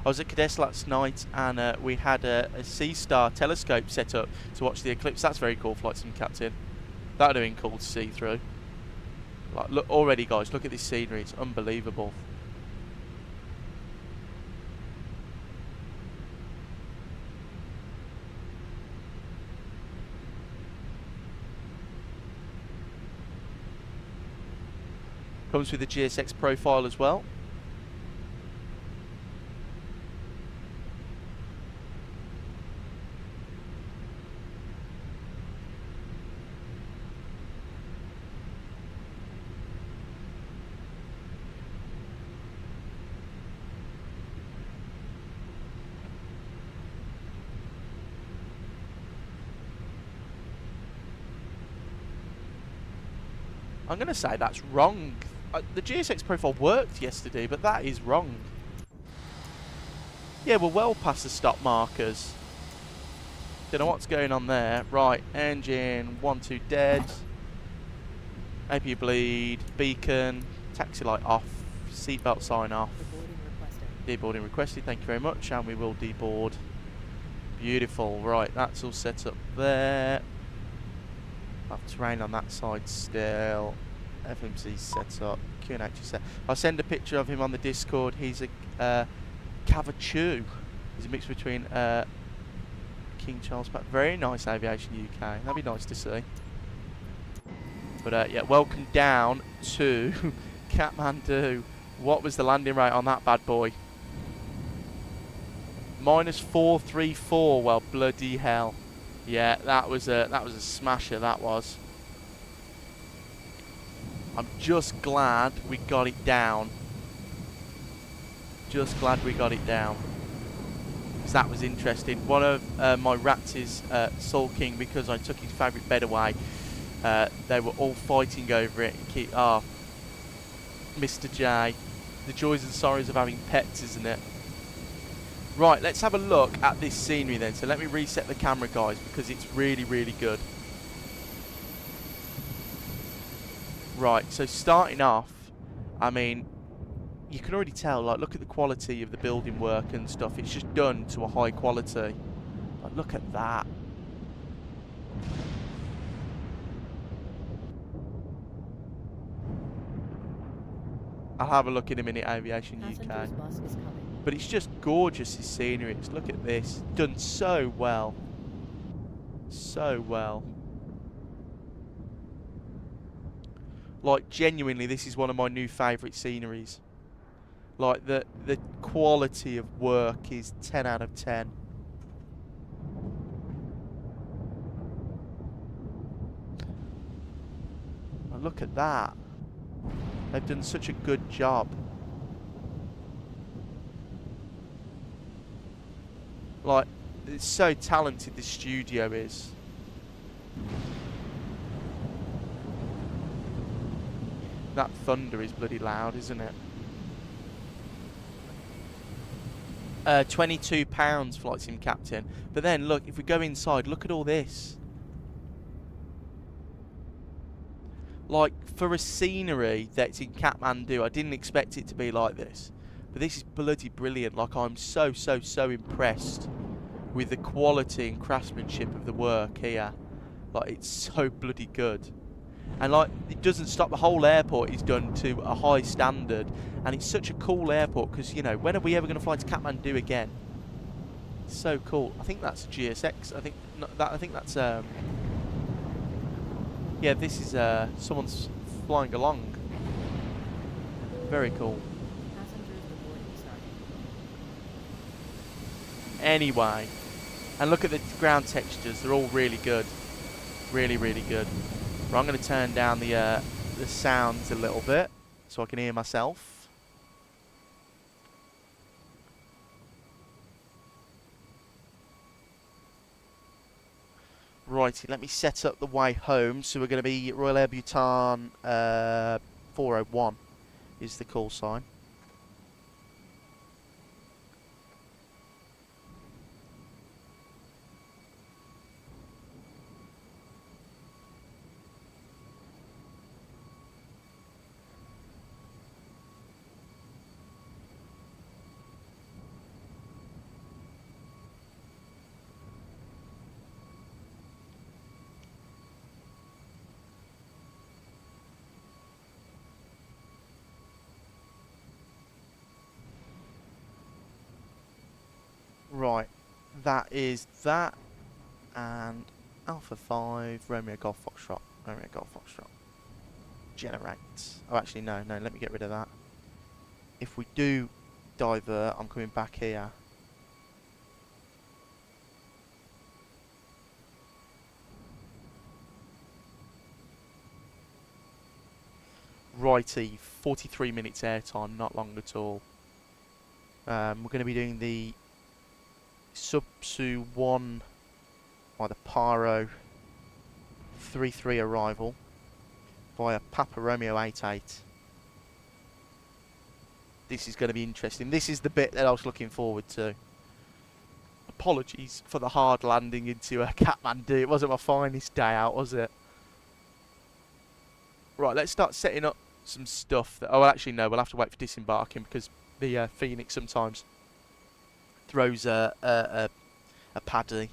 I was at Cadet last night and we had a C-Star telescope set up to watch the eclipse. That's very cool, Flight Sim Captain. That would have been cool to see through. Like, look already, guys. Look at this scenery. It's unbelievable. Comes with a GSX profile as well. I'm going to say that's wrong. The GSX profile worked yesterday, but that is wrong. Yeah, we're well past the stop markers. Don't know what's going on there. Right, engine 1, 2 dead. APU bleed, beacon, taxi light off, seatbelt sign off. Deboarding requested, thank you very much, and we will deboard. Beautiful, right, that's all set up there. I've terrain on that side still. FMC set up. QNH is set. I'll send a picture of him on the Discord. He's a Cavachoo. He's a mix between King Charles Pack. Very nice, Aviation UK. That'd be nice to see. But yeah, welcome down to Kathmandu. What was the landing rate on that bad boy? -434. Well, bloody hell. Yeah, that was a smasher. That was. I'm just glad we got it down. Just glad we got it down. Because that was interesting. One of my rats is Soul King because I took his favourite bed away. They were all fighting over it. Mr. J. The joys and sorrows of having pets, isn't it? Right, let's have a look at this scenery then. So let me reset the camera, guys, because it's really, really good. Right, so starting off, I mean, you can already tell, like, look at the quality of the building work and stuff. It's just done to a high quality. Like, look at that. I'll have a look in a minute, Aviation Passengers UK. bus is coming. But it's just gorgeous, this scenery. It's, look at this. Done so well. So well. Like, genuinely, this is one of my new favourite sceneries. Like, the quality of work is 10 out of 10. Oh, look at that. They've done such a good job. Like, it's so talented, this studio is. That thunder is bloody loud, isn't it? £22 Flight Sim Captain. But then, look, if we go inside, look at all this. Like, for a scenery that's in Kathmandu, I didn't expect it to be like this. But this is bloody brilliant. Like, I'm so impressed with the quality and craftsmanship of the work here. Like, it's so bloody good. And, like, it doesn't stop. The whole airport is done to a high standard. And it's such a cool airport because, you know, when are we ever going to fly to Kathmandu again? It's so cool. I think that's GSX. I think that's... Yeah, this is someone's flying along. Very cool. Passengers boarding starting. Anyway, and look at the ground textures. They're all really good. Really good. Right, I'm going to turn down the sounds a little bit so I can hear myself. Righty, let me set up the way home. So we're going to be Royal Air Bhutan 401 is the call sign. Right, that is that, and Alpha 5, Romeo Golf Foxtrot, generate. Oh, actually, no, let me get rid of that. If we do divert, I'm coming back here. Righty, 43 minutes airtime, not long at all. We're going to be doing the Subsu 1 by the Paro 33 arrival via Papa Romeo 88. This is going to be interesting. This is the bit that I was looking forward to. Apologies for the hard landing into Kathmandu. It wasn't my finest day out, was it? Right, let's start setting up some stuff. Oh, well, actually, no, we'll have to wait for disembarking because the Phoenix sometimes throws a paddy.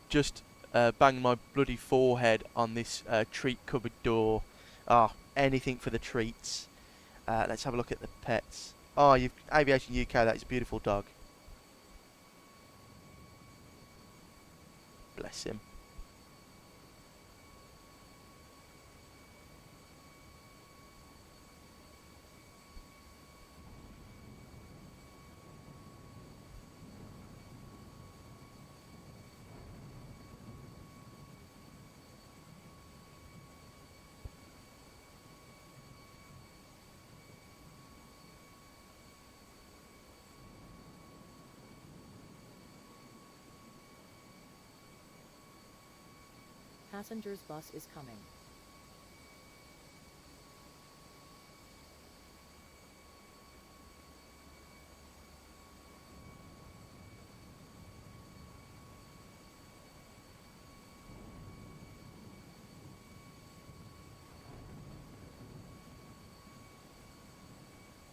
Just bang my bloody forehead on this treat cupboard door. Anything for the treats. Let's have a look at the pets. Oh, you've Aviation UK. That is a beautiful dog. Bless him. Passengers bus is coming.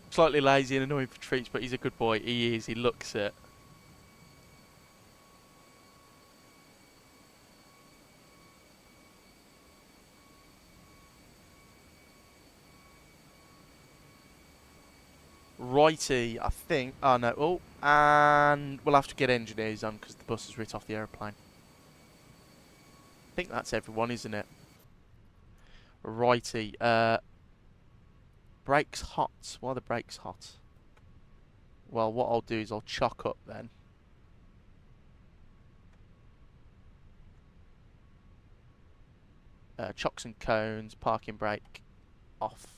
Slightly lazy and annoying for treats, but he's a good boy. He is. He looks it. Righty, I think. Oh no. Oh, and we'll have to get engineers on because the bus has writ off the aeroplane. I think that's everyone, isn't it? Righty. Brakes hot. Why are the brakes hot? Well, what I'll do is I'll chock up then. Chocks and cones, parking brake off.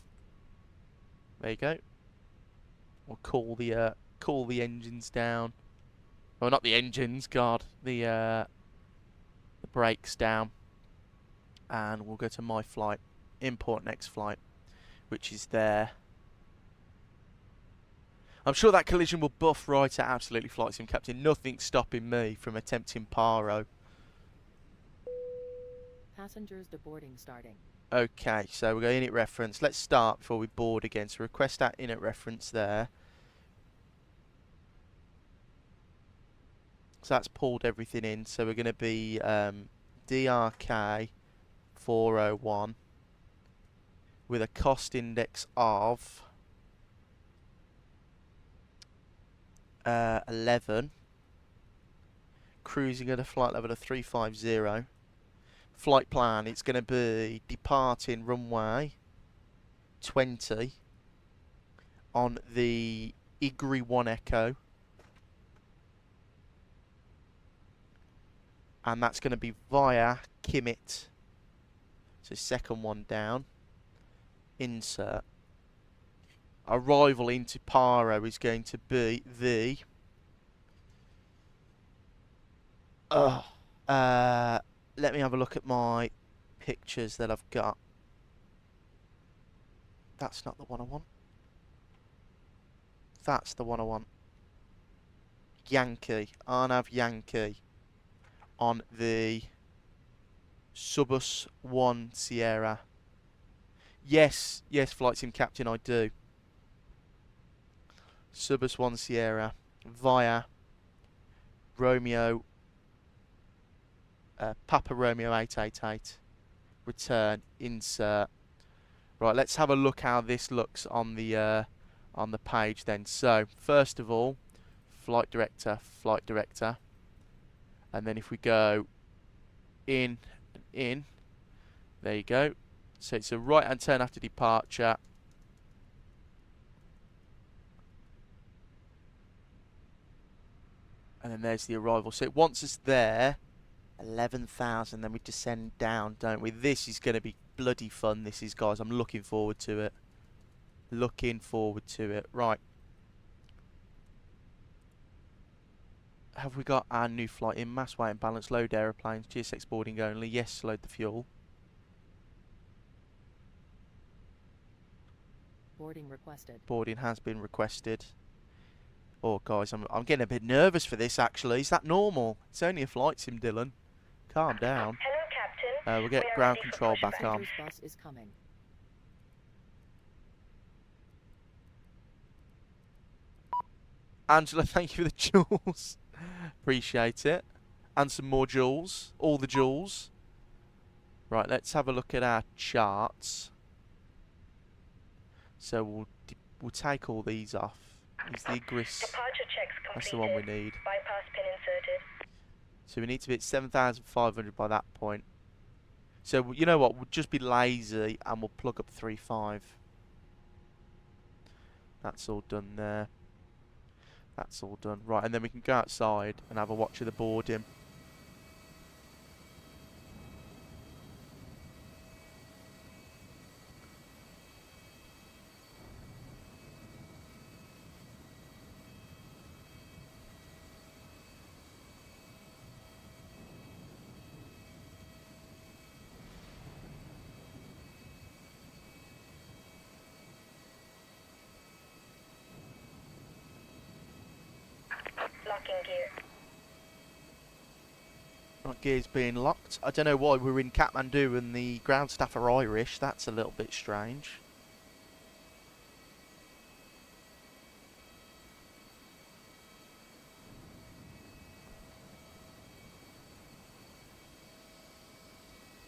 There you go. We'll cool the engines down. Well, not the engines, God. The brakes down. And we'll go to my flight. Import next flight, which is there. I'm sure that collision will buff right at absolutely Flight Sim Captain. Nothing's stopping me from attempting Paro. Passengers deboarding starting. Okay, so we'll go init reference. Let's start before we board again. So request that init reference there. So that's pulled everything in. So we're going to be DRK 401 with a cost index of 11. Cruising at a flight level of 350. Flight plan, it's going to be departing runway 20 on the IGRI 1 Echo. And that's going to be via Kimmit. So second one down. Insert. Arrival into Paro is going to be the... let me have a look at my pictures that I've got. That's not the one I want. That's the one I want. Yankee. Arnav Yankee. On the Subus 1 Sierra. Yes, Flight Sim Captain, I do. Subus 1 Sierra via Romeo, Papa Romeo 888. Return, insert. Right, let's have a look how this looks on the page then. So first of all, flight director, and then if we go in, there you go. So it's a right hand turn after departure. And then there's the arrival. So it wants us there, 11,000. Then we descend down, don't we? This is going to be bloody fun, this is, guys. I'm looking forward to it. Right. Have we got our new flight in? Mass, weight and balance, load aeroplanes, GSX boarding only. Yes, load the fuel. Boarding requested. Boarding has been requested. Oh, guys, I'm getting a bit nervous for this, actually. Is that normal? It's only a flight sim, Dillon. Calm down. Hello, Captain. We'll get We are ground ready for control pushback. back on. Passengers bus is coming. Angela, thank you for the jewels. Appreciate it. And some more jewels. All the jewels. Right, let's have a look at our charts. So we'll take all these off. Is the Igris. Departure checks completed. That's the one we need. Bypass pin inserted. So we need to be at 7,500 by that point. So you know what? We'll just be lazy and we'll plug up 3.5. That's all done there. That's all done. Right, and then we can go outside and have a watch of the boarding. Locking gear. Right, gears being locked. I don't know why we're in Kathmandu and the ground staff are Irish. That's a little bit strange.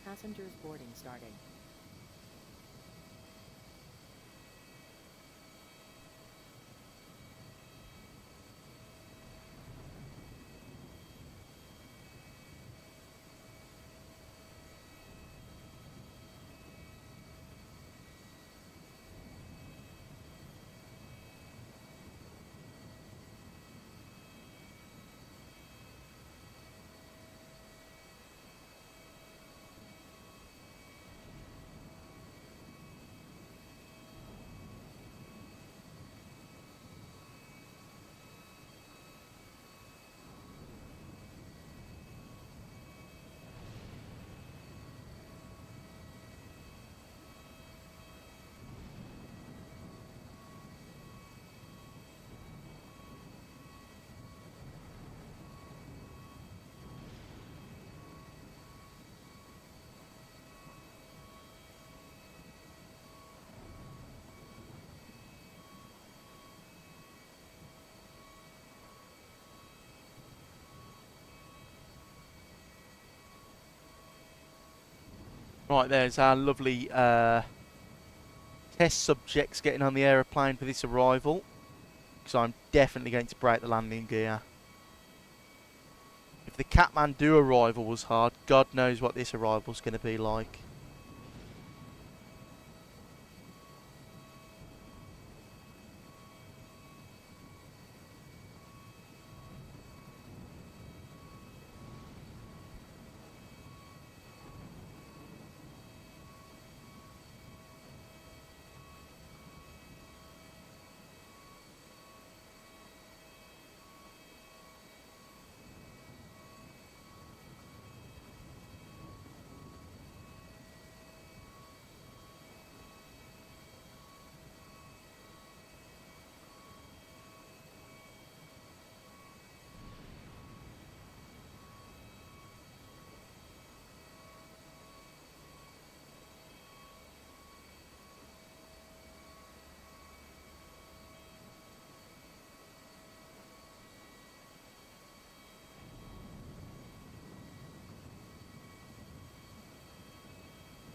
Passengers boarding starting. Right, there's our lovely test subjects getting on the aeroplane for this arrival. Because I'm definitely going to break the landing gear. If the Kathmandu arrival was hard, God knows what this arrival's going to be like.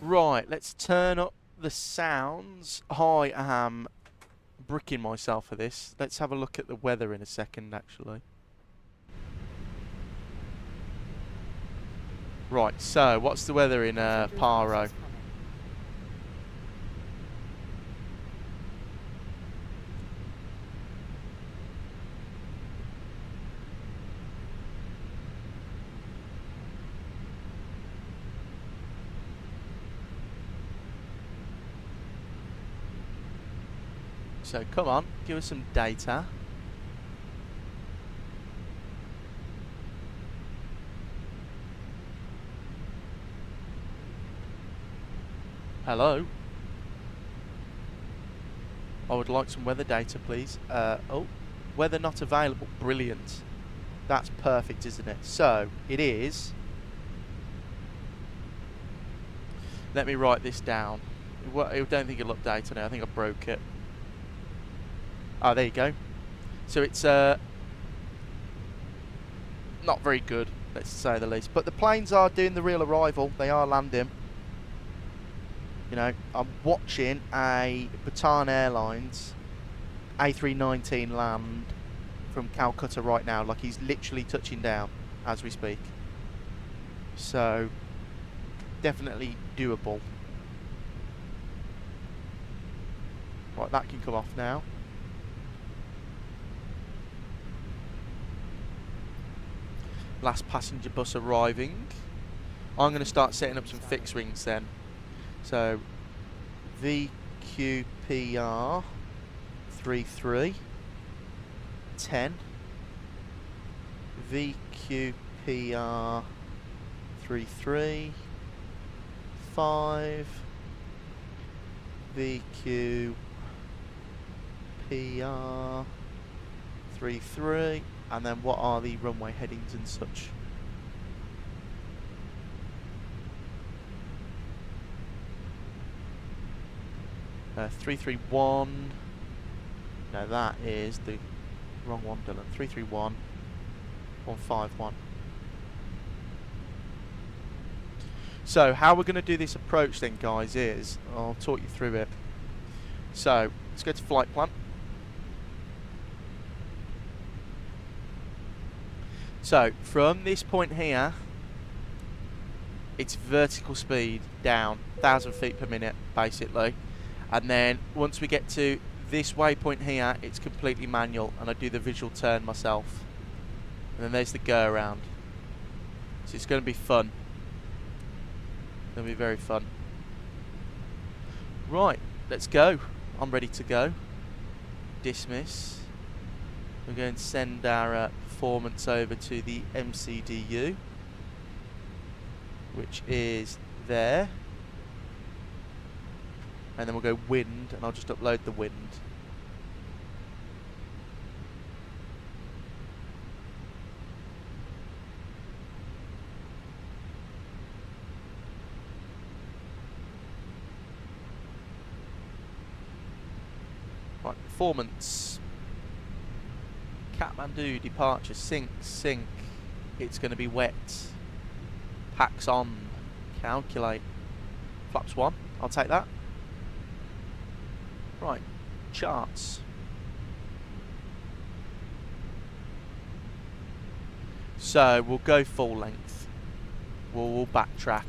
Right, let's turn up the sounds. I am bricking myself for this. Let's have a look at the weather in a second, actually. Right, so what's the weather in Paro? So come on, give us some data. Hello? I would like some weather data, please. Oh, weather not available. Brilliant. That's perfect, isn't it? So, it is... Let me write this down. I don't think it'll update now. I think I broke it. Oh, there you go. So it's not very good, let's say the least. But the planes are doing the real arrival. They are landing. You know, I'm watching a Bhutan Airlines A319 land from Calcutta right now. Like, he's literally touching down as we speak. So, definitely doable. Right, that can come off now. Last passenger bus arriving. I'm going to start setting up some fixed wings then. So VQPR-33 10 VQPR-33 5 VQPR-33. And then what are the runway headings and such? Uh, 331. No, that is the wrong one, Dillon. 331 151. So how we're going to do this approach then, guys, is I'll talk you through it. So let's go to flight plan. So, from this point here, it's vertical speed down, 1,000 feet per minute, basically. And then, once we get to this waypoint here, it's completely manual, and I do the visual turn myself. And then there's the go around. So it's going to be fun. It's going to be very fun. Right, let's go. I'm ready to go. Dismiss. We're going to send our performance over to the MCDU, which is there. And then we'll go wind, and I'll just upload the wind. Right, performance. Kathmandu departure, sink. It's going to be wet. Packs on. Calculate. Flaps 1. I'll take that. Right. Charts. So we'll go full length. We'll backtrack.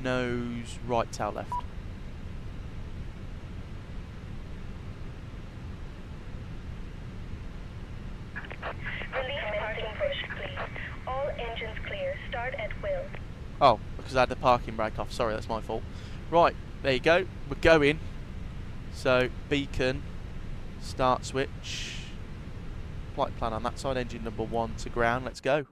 Nose right, tail left. Release parking push, please. All engines clear. Start at will. Oh, because I had the parking brake off. Sorry, that's my fault. Right, there you go. We're going. So, beacon, start switch. Flight plan on that side. Engine number 1 to ground. Let's go.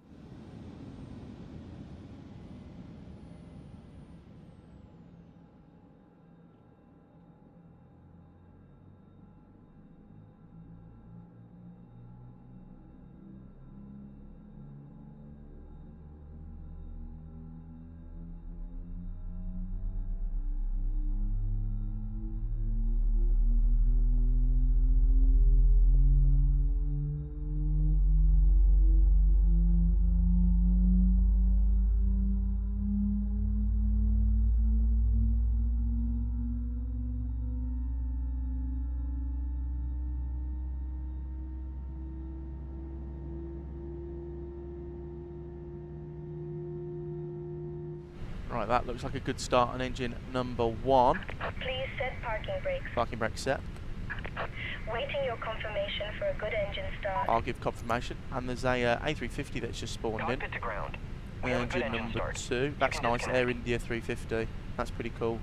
Right, that looks like a good start on engine number 1. Please set parking brakes. Parking brake set. Waiting your confirmation for a good engine start. I'll give confirmation. And there's a A350 that's just spawned in. Cockpit to ground. We have a good Engine engine number start. 2. That's can nice. disconnect. Air India 350. That's pretty cool.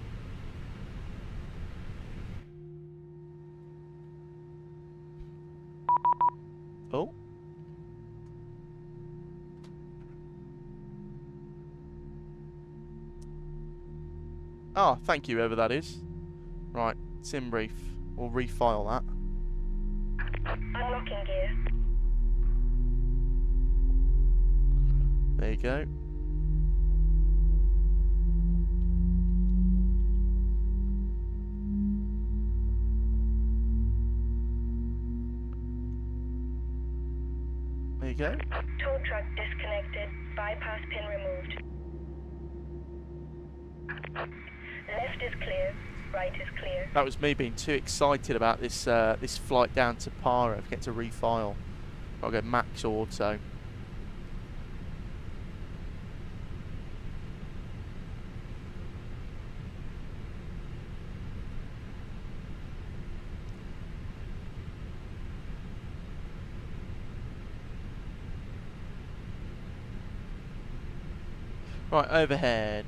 Oh. Oh, thank you, whoever that is. Right, sim brief. We'll refile that. Unlocking gear. There you go. There you go. Tow truck disconnected. Bypass pin removed. Left is clear. Right is clear. That was me being too excited about this this flight down to Para. Forget to refile. I'll go max auto. Right, overhead.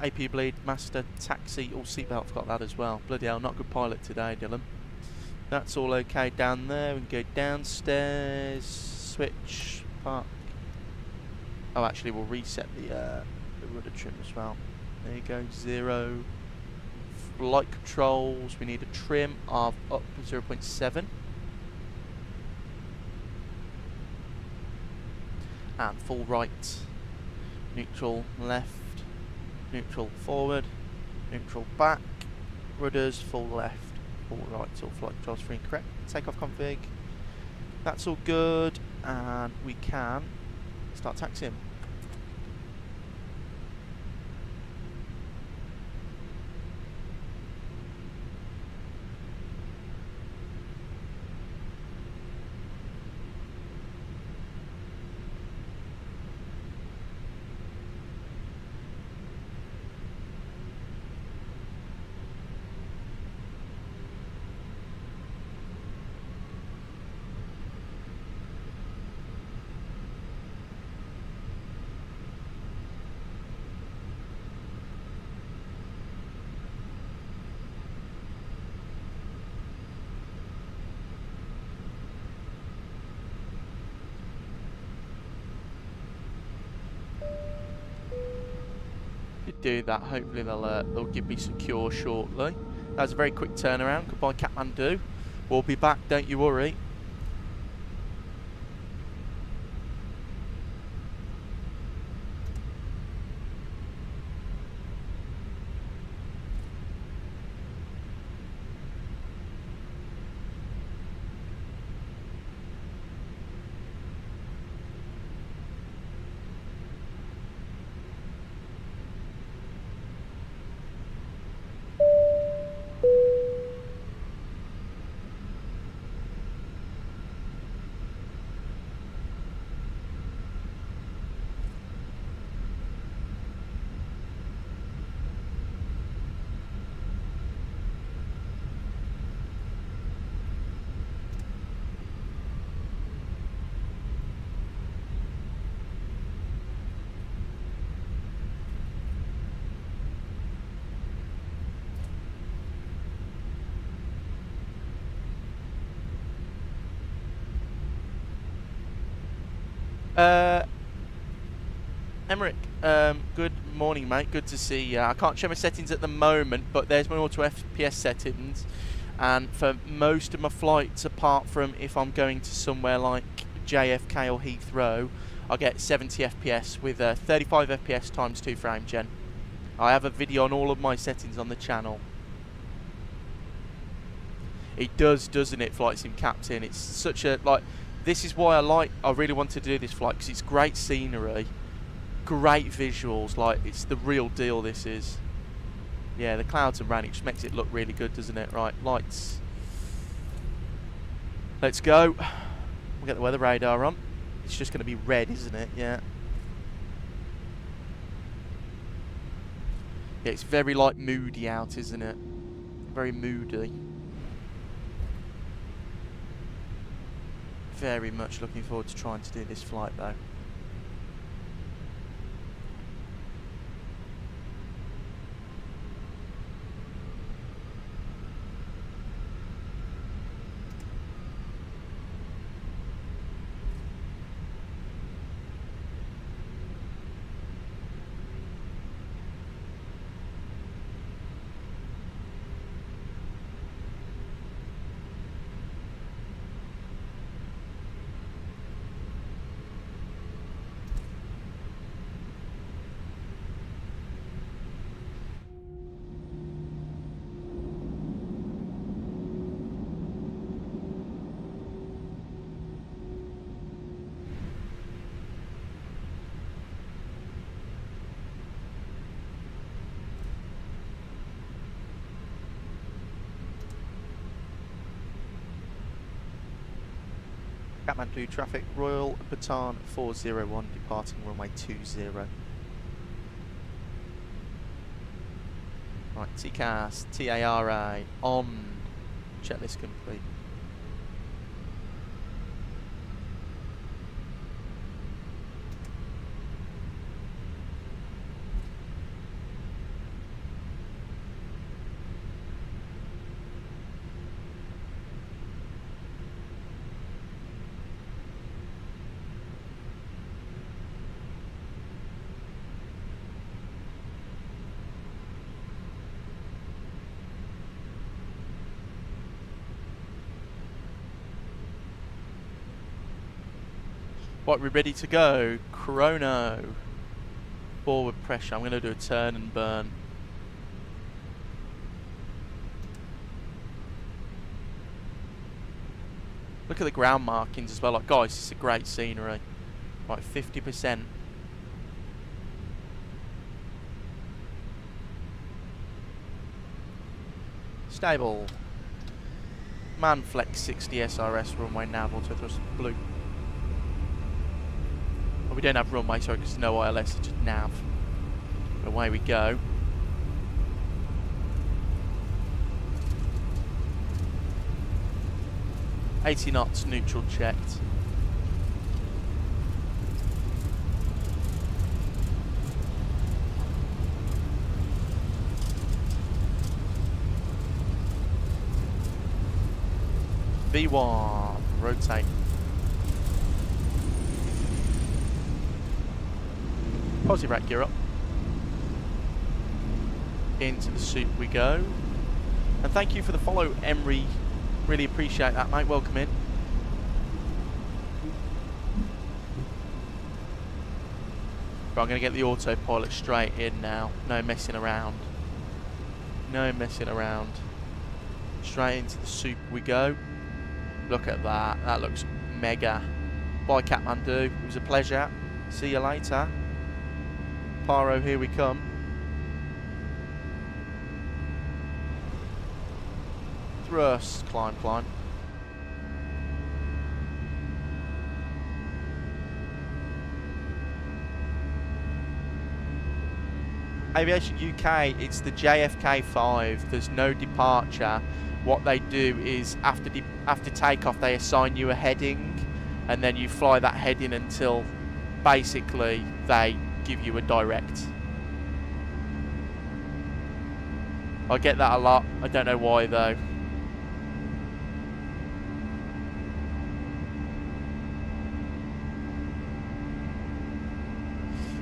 AP bleed, master, taxi, all seatbelts got that as well. Bloody hell, not good pilot today, Dillon. That's all okay down there. We can go downstairs, switch, park. Oh, actually, we'll reset the rudder trim as well. There you go, 0. Flight controls, we need a trim of up 0.7. And full right, neutral left. Neutral forward, neutral back, rudders full left, full right, all flight controls free and correct. Takeoff config, that's all good, and we can start taxiing. Do that, hopefully they'll give me secure shortly. That was a very quick turnaround. Goodbye Kathmandu. We'll be back, don't you worry. Emmerich, good morning, mate. Good to see you. I can't show my settings at the moment, but there's my auto FPS settings. And for most of my flights, apart from if I'm going to somewhere like JFK or Heathrow, I get 70 FPS with 35 FPS times 2 frame gen. I have a video on all of my settings on the channel. It does, doesn't it, Flight Sim Captain? It's such a, like, this is why I really wanted to do this flight, because it's great scenery, great visuals, like, it's the real deal, this is. Yeah, the clouds and rain, it just makes it look really good, doesn't it? Right, lights. Let's go. We'll get the weather radar on. It's just going to be red, isn't it? Yeah. Yeah, it's very, like, moody out, isn't it? Very moody. Very much looking forward to trying to do this flight, though. Kathmandu traffic, Royal Bhutan 401, departing runway 20. Right, TCAS, TARA, on, checklist complete. Right, we're ready to go. Chrono. Forward pressure. I'm going to do a turn and burn. Look at the ground markings as well. Like, guys, this is a great scenery. Right, 50%. Stable. Manflex 60 SRS runway nav auto thrust blue. Well, we don't have runway, sorry, because no ILS, it's just nav. Away we go. $80 knots, neutral checked. V1, rotate. Positive rack gear up. Into the soup we go. And thank you for the follow, Emery. Really appreciate that, mate. Welcome in. Right, I'm going to get the autopilot straight in now. No messing around. No messing around. Straight into the soup we go. Look at that. That looks mega. Bye, Kathmandu. It was a pleasure. See you later. Pyro, here we come. Thrust, climb, climb. Aviation UK, it's the JFK 5. There's no departure. What they do is after takeoff, they assign you a heading, and then you fly that heading until basically they give you a direct. I get that a lot. I don't know why though.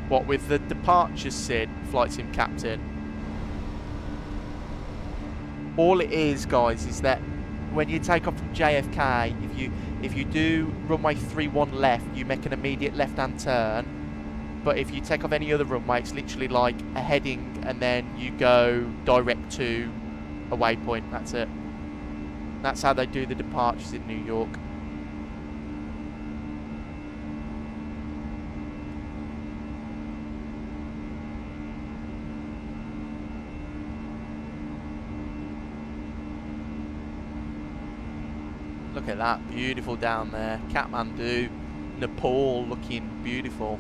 What with the departure SID, flight sim captain? All it is, guys, is that when you take off from JFK, if you do runway 31 left, you make an immediate left-hand turn. But if you take off any other runway, it's literally like a heading, and then you go direct to a waypoint. That's it. That's how they do the departures in New York. Look at that, beautiful down there. Kathmandu, Nepal, looking beautiful.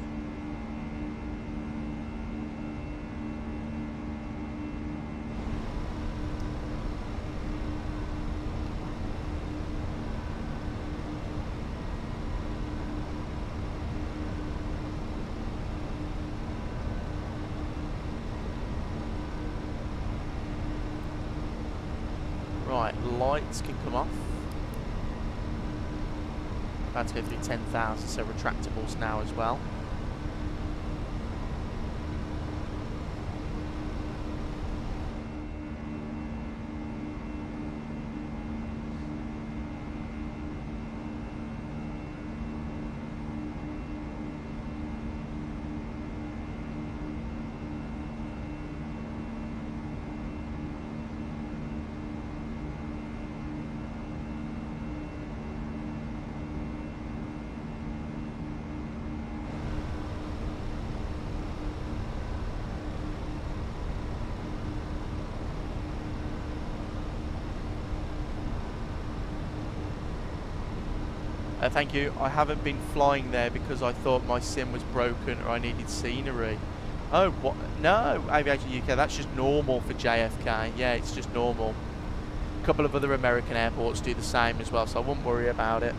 Right, lights can come off. About to go through 10,000, so retractables now as well. Thank you. I haven't been flying there because I thought my sim was broken or I needed scenery. Oh, what? No, Aviation UK, that's just normal for JFK. Yeah, it's just normal. A couple of other American airports do the same as well, so I wouldn't worry about it.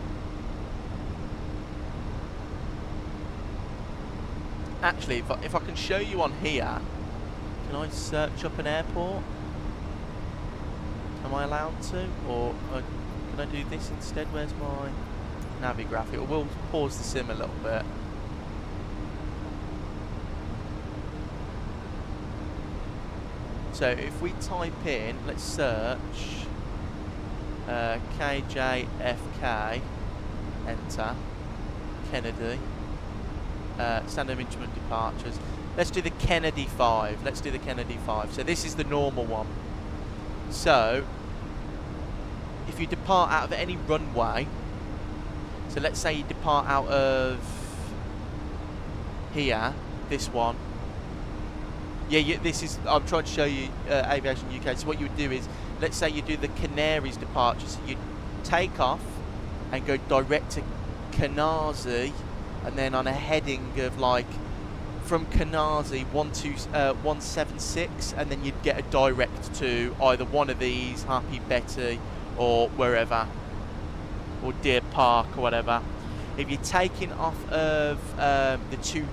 Actually, if I can show you on here, can I search up an airport? Am I allowed to? Or can I do this instead? Where's my Navigraph? It will pause the sim a little bit. So if we type in, let's search KJFK, enter, Kennedy, standard instrument departures. Let's do the Kennedy 5. Let's do the Kennedy 5. So this is the normal one. So if you depart out of any runway, so let's say you depart out of here, this one. Yeah, this is, I'm trying to show you Aviation UK. So what you would do is, let's say you do the Canaries departure. So you take off and go direct to Canarsie, and then on a heading of like, from Canarsie 176, and then you'd get a direct to either one of these, Happy Betty, or wherever. Or Deer Park or whatever. If you're taking off of the two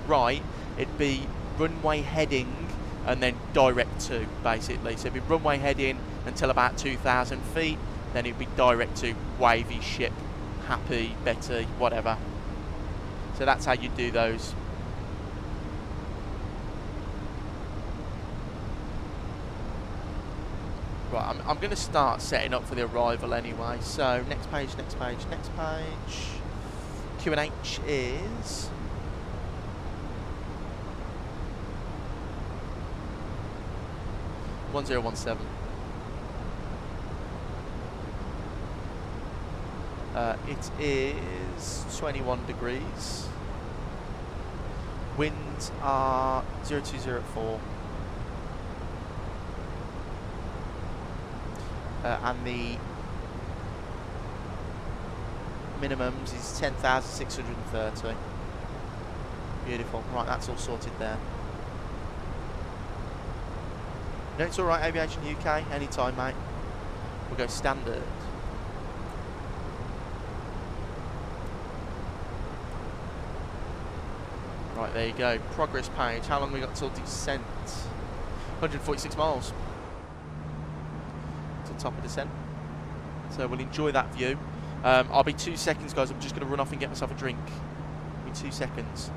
right, it'd be runway heading and then direct to, basically. So it'd be runway heading until about 2,000 feet, then it'd be direct to Wavy, Ship, Happy, Betty, whatever. So that's how you do those. Right, I'm going to start setting up for the arrival anyway. So next page, next page, next page. Q&H is 1017. It is 21 degrees. Winds are 0204. And the minimums is 10,630. Beautiful. Right, that's all sorted there. No, it's alright, Aviation UK, anytime, mate. We'll go standard. Right, there you go. Progress page. How long we got till descent? 146 miles. To top of descent. So we'll enjoy that view. I'll be 2 seconds, guys. I'm just going to run off and get myself a drink. Be 2 seconds.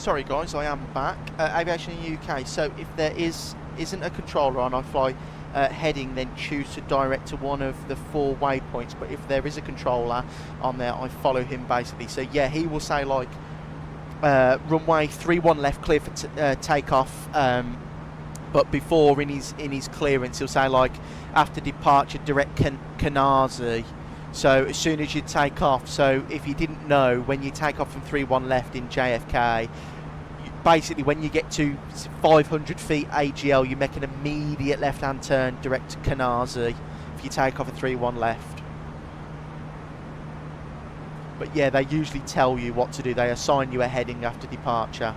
Sorry guys, I am back. Aviation UK. So if there isn't a controller on, I fly heading, then choose to direct to one of the 4 waypoints. But if there is a controller on there, I follow him basically. So yeah, he will say like runway 31 left, clear for takeoff. But before in his clearance, he'll say like after departure, direct Canarsie. So as soon as you take off, so if you didn't know, when you take off from 31 left in JFK, basically when you get to 500 feet AGL, you make an immediate left-hand turn direct to Canarsie if you take off a 31 left. But yeah, they usually tell you what to do. They assign you a heading after departure.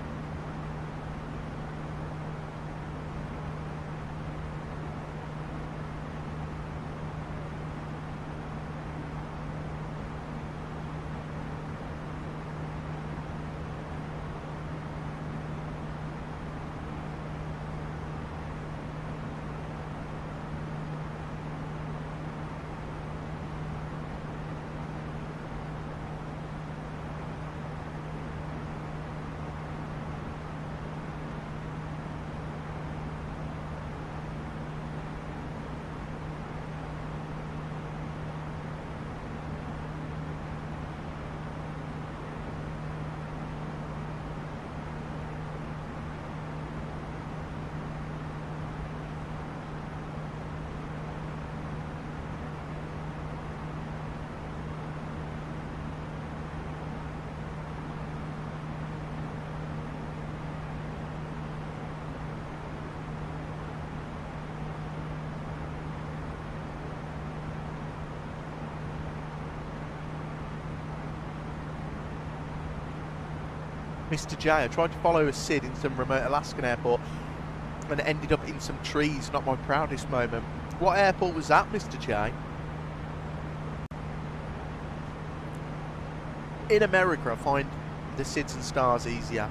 Mr. J, I tried to follow a Sid in some remote Alaskan airport and ended up in some trees. Not my proudest moment. What airport was that, Mr. J? In America, I find the Sids and Stars easier.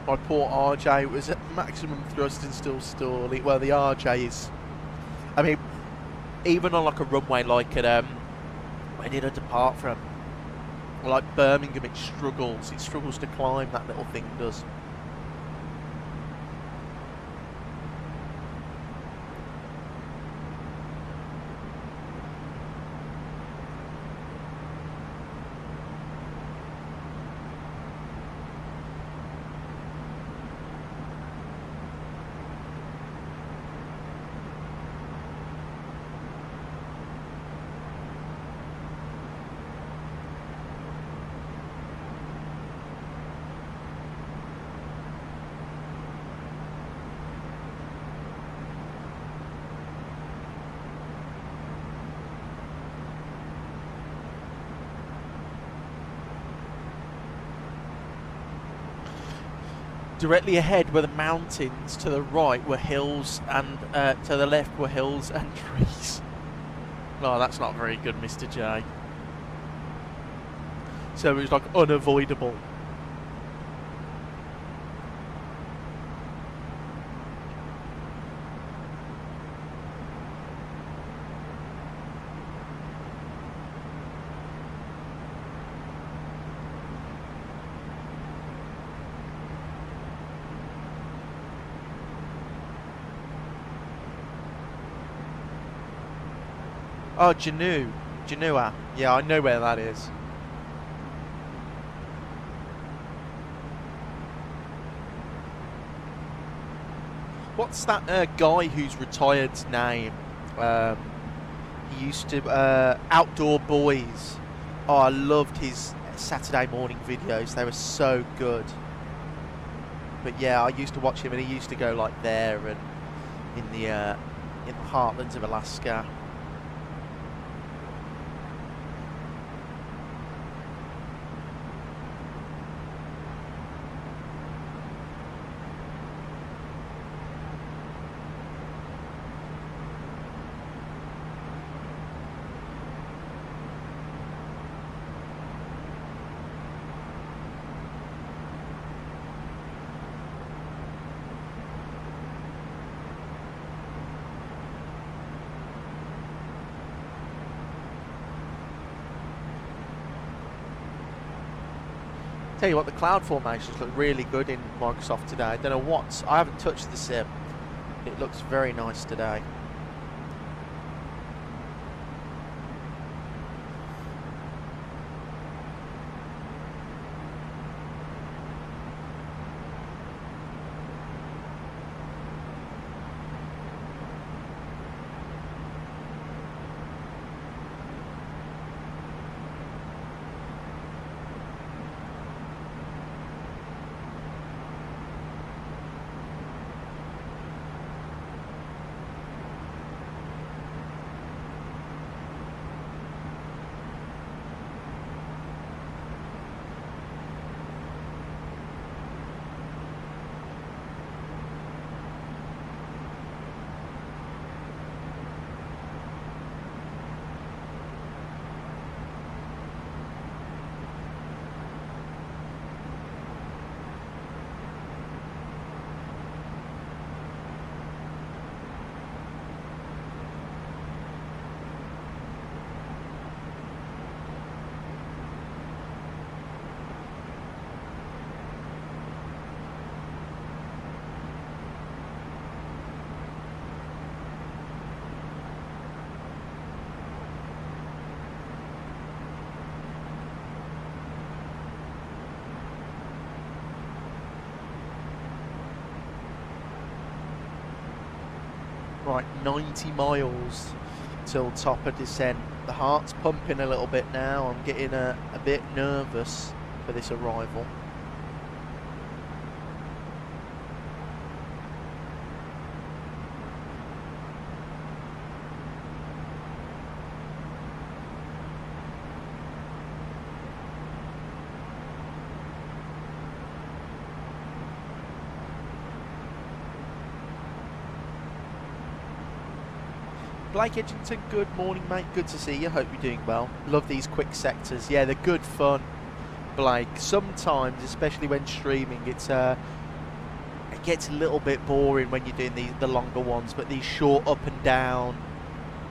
My poor RJ was at maximum thrust and still stalling. Well, the RJ is... I mean, even on like a runway like at... where did I depart from? Like Birmingham, it struggles to climb, that little thing does. Directly ahead were the mountains, to the right were hills, and to the left were hills and trees. No, that's not very good, Mr. J. So it was like unavoidable. Oh, Genoa. Yeah, I know where that is. What's that guy who's retired's name? He used to... Outdoor Boys. Oh, I loved his Saturday morning videos. They were so good. But yeah, I used to watch him, and he used to go like there and in the heartlands of Alaska. Tell you what, the cloud formations look really good in Microsoft today. I don't know what. I haven't touched the sim. It looks very nice today. Right, 90 miles till top of descent. The heart's pumping a little bit now. I'm getting a bit nervous for this arrival. Blake Edgington, good morning, mate. Good to see you. Hope you're doing well. Love these quick sectors. Yeah, they're good fun, Blake. Sometimes, especially when streaming, it gets a little bit boring when you're doing the longer ones, but these short up and down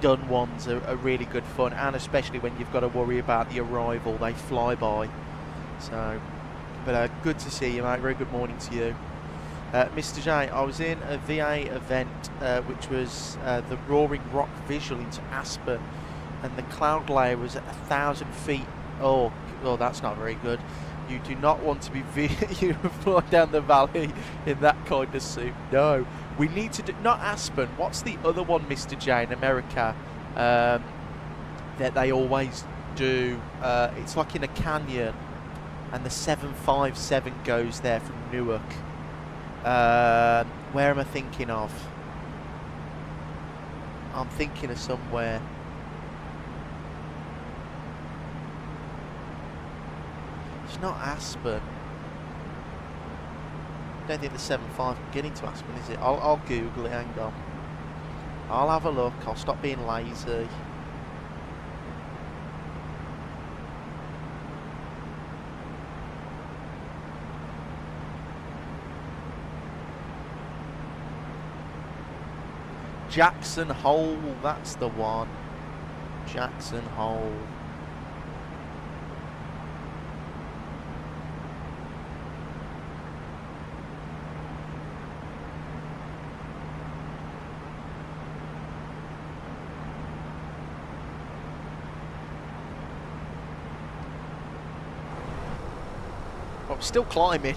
done ones are really good fun, and especially when you've got to worry about the arrival. They fly by. So, but good to see you, mate. Very good morning to you. Mr. J, I was in a VA event which was the Roaring Rock visual into Aspen, and the cloud layer was at 1,000 feet. Oh, that's not very good. You do not want to be you fly down the valley in that kind of suit. No, we need to do not Aspen. What's the other one, Mr. J, in America that they always do? It's like in a canyon, and the 757 goes there from Newark. Where am I thinking of? I'm thinking of somewhere. It's not Aspen. I don't think the 7.5 can get into Aspen, is it? I'll Google it, hang on. I'll have a look, I'll stop being lazy. Jackson Hole, that's the one. Jackson Hole. I'm still climbing.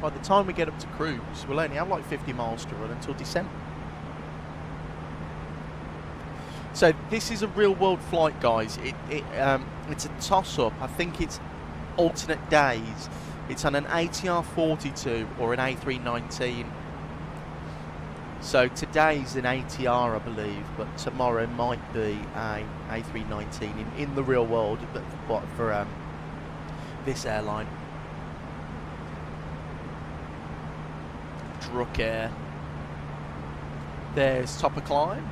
by the time we get up to cruise, we'll only have like 50 miles to run until December. So this is a real world flight, guys. It's a toss-up. I think it's alternate days. It's on an ATR-42 or an A319. So today's an ATR, I believe, but tomorrow might be a A319 in the real world, but for this airline. Drukair. There's Top of Climb.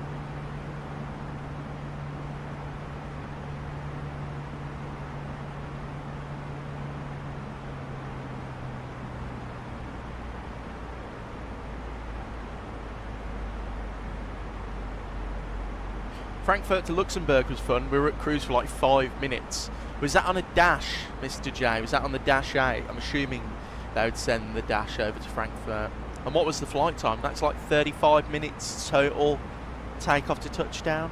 Frankfurt to Luxembourg was fun. We were at cruise for like 5 minutes. Was that on a dash, Mr. J? Was that on the Dash 8? I'm assuming they would send the dash over to Frankfurt. And what was the flight time? That's like 35 minutes total, takeoff to touchdown.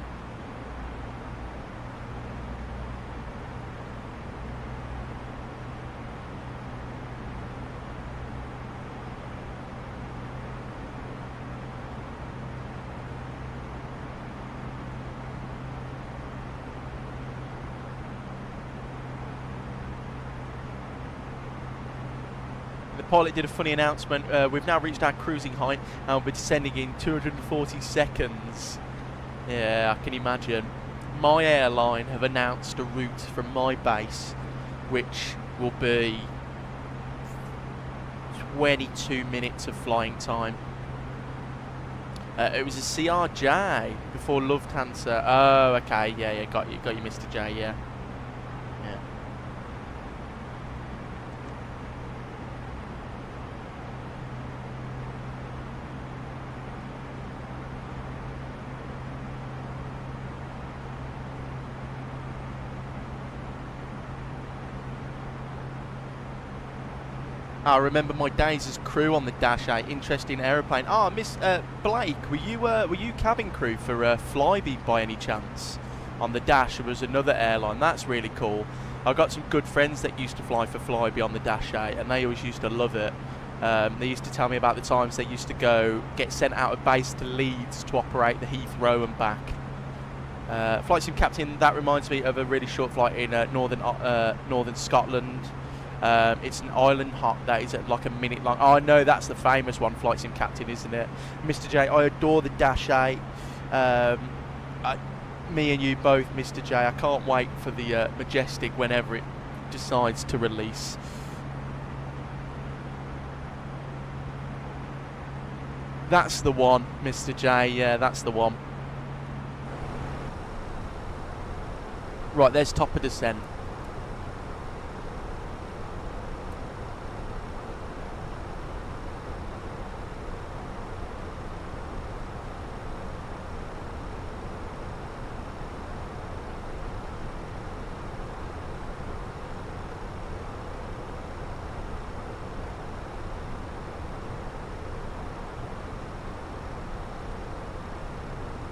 Pilot did a funny announcement. We've now reached our cruising height and we're descending in 240 seconds. Yeah, I can imagine. My airline have announced a route from my base which will be 22 minutes of flying time. It was a CRJ before Lufthansa. Oh, okay, yeah, got you, Mr. J, yeah. I remember my days as crew on the Dash 8. Interesting aeroplane. Ah, Miss Blake, were you cabin crew for Flybe by any chance? On the Dash, it was another airline. That's really cool. I've got some good friends that used to fly for Flybe on the Dash 8, and they always used to love it. They used to tell me about the times they used to get sent out of base to Leeds to operate the Heathrow and back. Flight sim captain, that reminds me of a really short flight in northern Scotland. It's an island hop that is like a minute long. Oh, no, that's the famous one, Flight Sim Captain, isn't it? Mr. J, I adore the Dash 8. Me and you both, Mr. J. I can't wait for the Majestic whenever it decides to release. That's the one, Mr. J. Yeah, that's the one. Right, there's top of descent.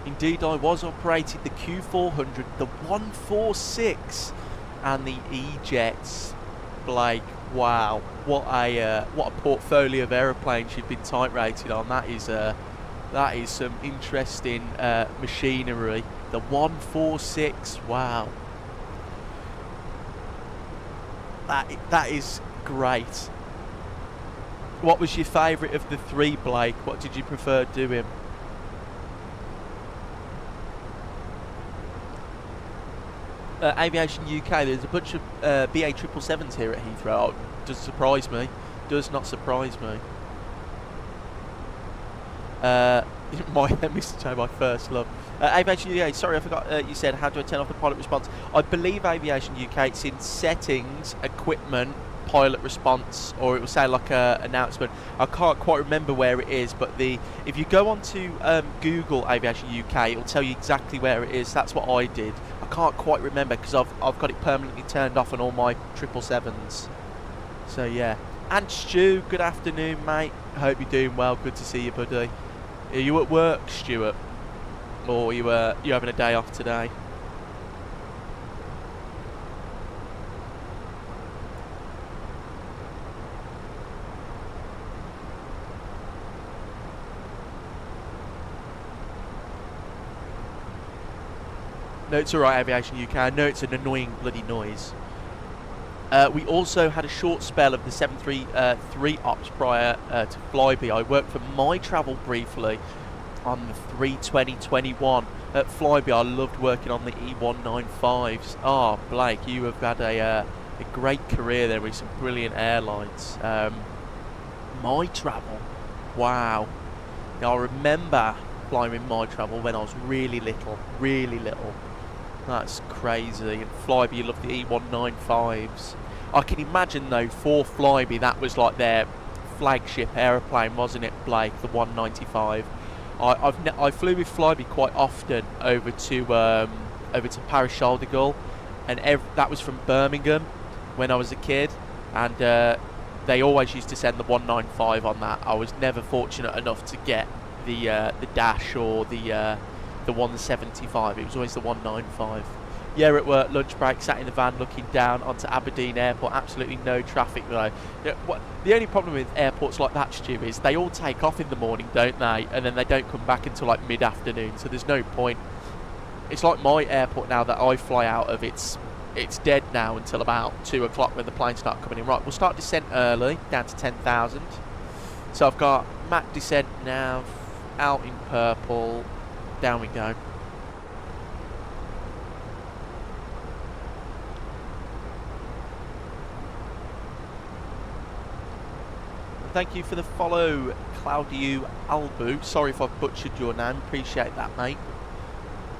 Indeed, I was operating the Q400, the 146, and the E-Jets. Blake, wow, what a portfolio of aeroplanes you've been type rated on. That is some interesting machinery. The 146, wow, that is great. What was your favourite of the three, Blake? What did you prefer doing? Aviation UK, there's a bunch of BA 777s here at Heathrow. Does surprise me. Does not surprise me. Mr. J, my first love. Aviation UK, sorry I forgot, you said how do I turn off the pilot response? I believe Aviation UK, it's in settings, equipment, pilot response, or it will say like a announcement. I can't quite remember where it is, but if you go onto Google Aviation UK, it will tell you exactly where it is. That's what I did. I can't quite remember because I've got it permanently turned off on all my 777s. So yeah. And Stu, good afternoon, mate. I hope you're doing well. Good to see you, buddy. Are you at work, Stuart, or are you having a day off today? No, it's alright, Aviation UK. I know it's an annoying bloody noise. We also had a short spell of the 733 ops prior to Flybe. I worked for My Travel briefly on the 32021 at Flybe. I loved working on the E195s. Oh, Blake, you have had a great career there with some brilliant airlines. My Travel, wow. Now, I remember flying with My Travel when I was really little, really little. That's crazy. And Flybe, you love the E195s. I can imagine though, for Flybe, that was like their flagship aeroplane, wasn't it, Blake? The 195. I flew with Flybe quite often over to Paris Charles de Gaulle, and that was from Birmingham when I was a kid, and they always used to send the 195 on that. I was never fortunate enough to get the dash or the 175. It was always the 195. Yeah, at work, lunch break, sat in the van looking down onto Aberdeen Airport. Absolutely no traffic though. The only problem with airports like that, Stu, is they all take off in the morning, don't they? And then they don't come back until like mid-afternoon, so there's no point. It's like my airport now that I fly out of, it's dead now until about 2 o'clock when the planes start coming in. Right, we'll start descent early, down to 10,000. So I've got Mac descent now, out in purple, down we go. Thank you for the follow, Claudio Albu. Sorry if I've butchered your name. Appreciate that, mate.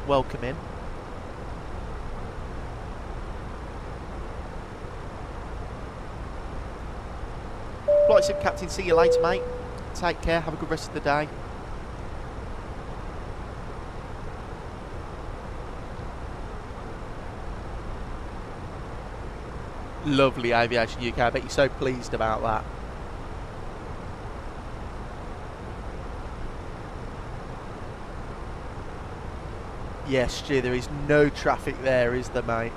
Welcome in. Flight Sim Captain, see you later, mate. Take care. Have a good rest of the day. Lovely, Aviation UK. I bet you're so pleased about that. Yes, Stu, there is no traffic there, is there, mate?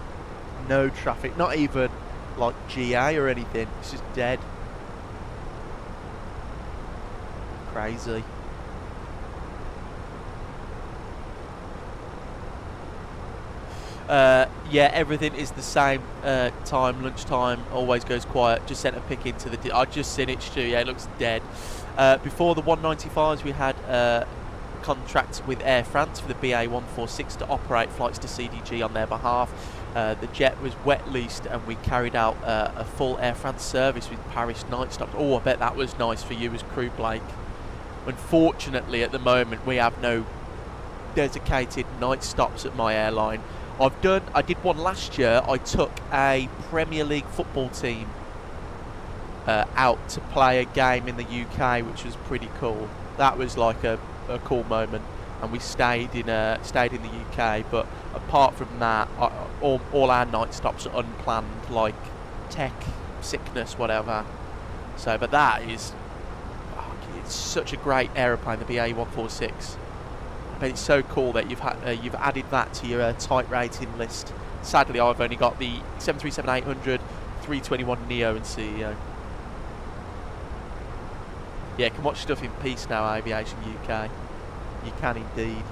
No traffic. Not even like GA or anything. It's just dead. Crazy. Yeah, everything is the same time. Lunchtime always goes quiet. Just sent a pic into the... I just seen it, Stu. Yeah, it looks dead. Before the 195s, we had contracts with Air France for the BA146 to operate flights to CDG on their behalf. The jet was wet leased, and we carried out a full Air France service with Paris night stops. Oh, I bet that was nice for you as crew, Blake. Unfortunately, at the moment, we have no dedicated night stops at my airline. I did one last year. I took a Premier League football team out to play a game in the UK, which was pretty cool. That was like a cool moment, and we stayed in the UK. But apart from that, all our night stops are unplanned, like tech, sickness, whatever. So, but that is, it's such a great aeroplane, the BA146. But it's so cool that you've added that to your type rating list. Sadly, I've only got the 737-800, 321neo and CEO. Yeah, can watch stuff in peace now, Aviation UK. You can indeed.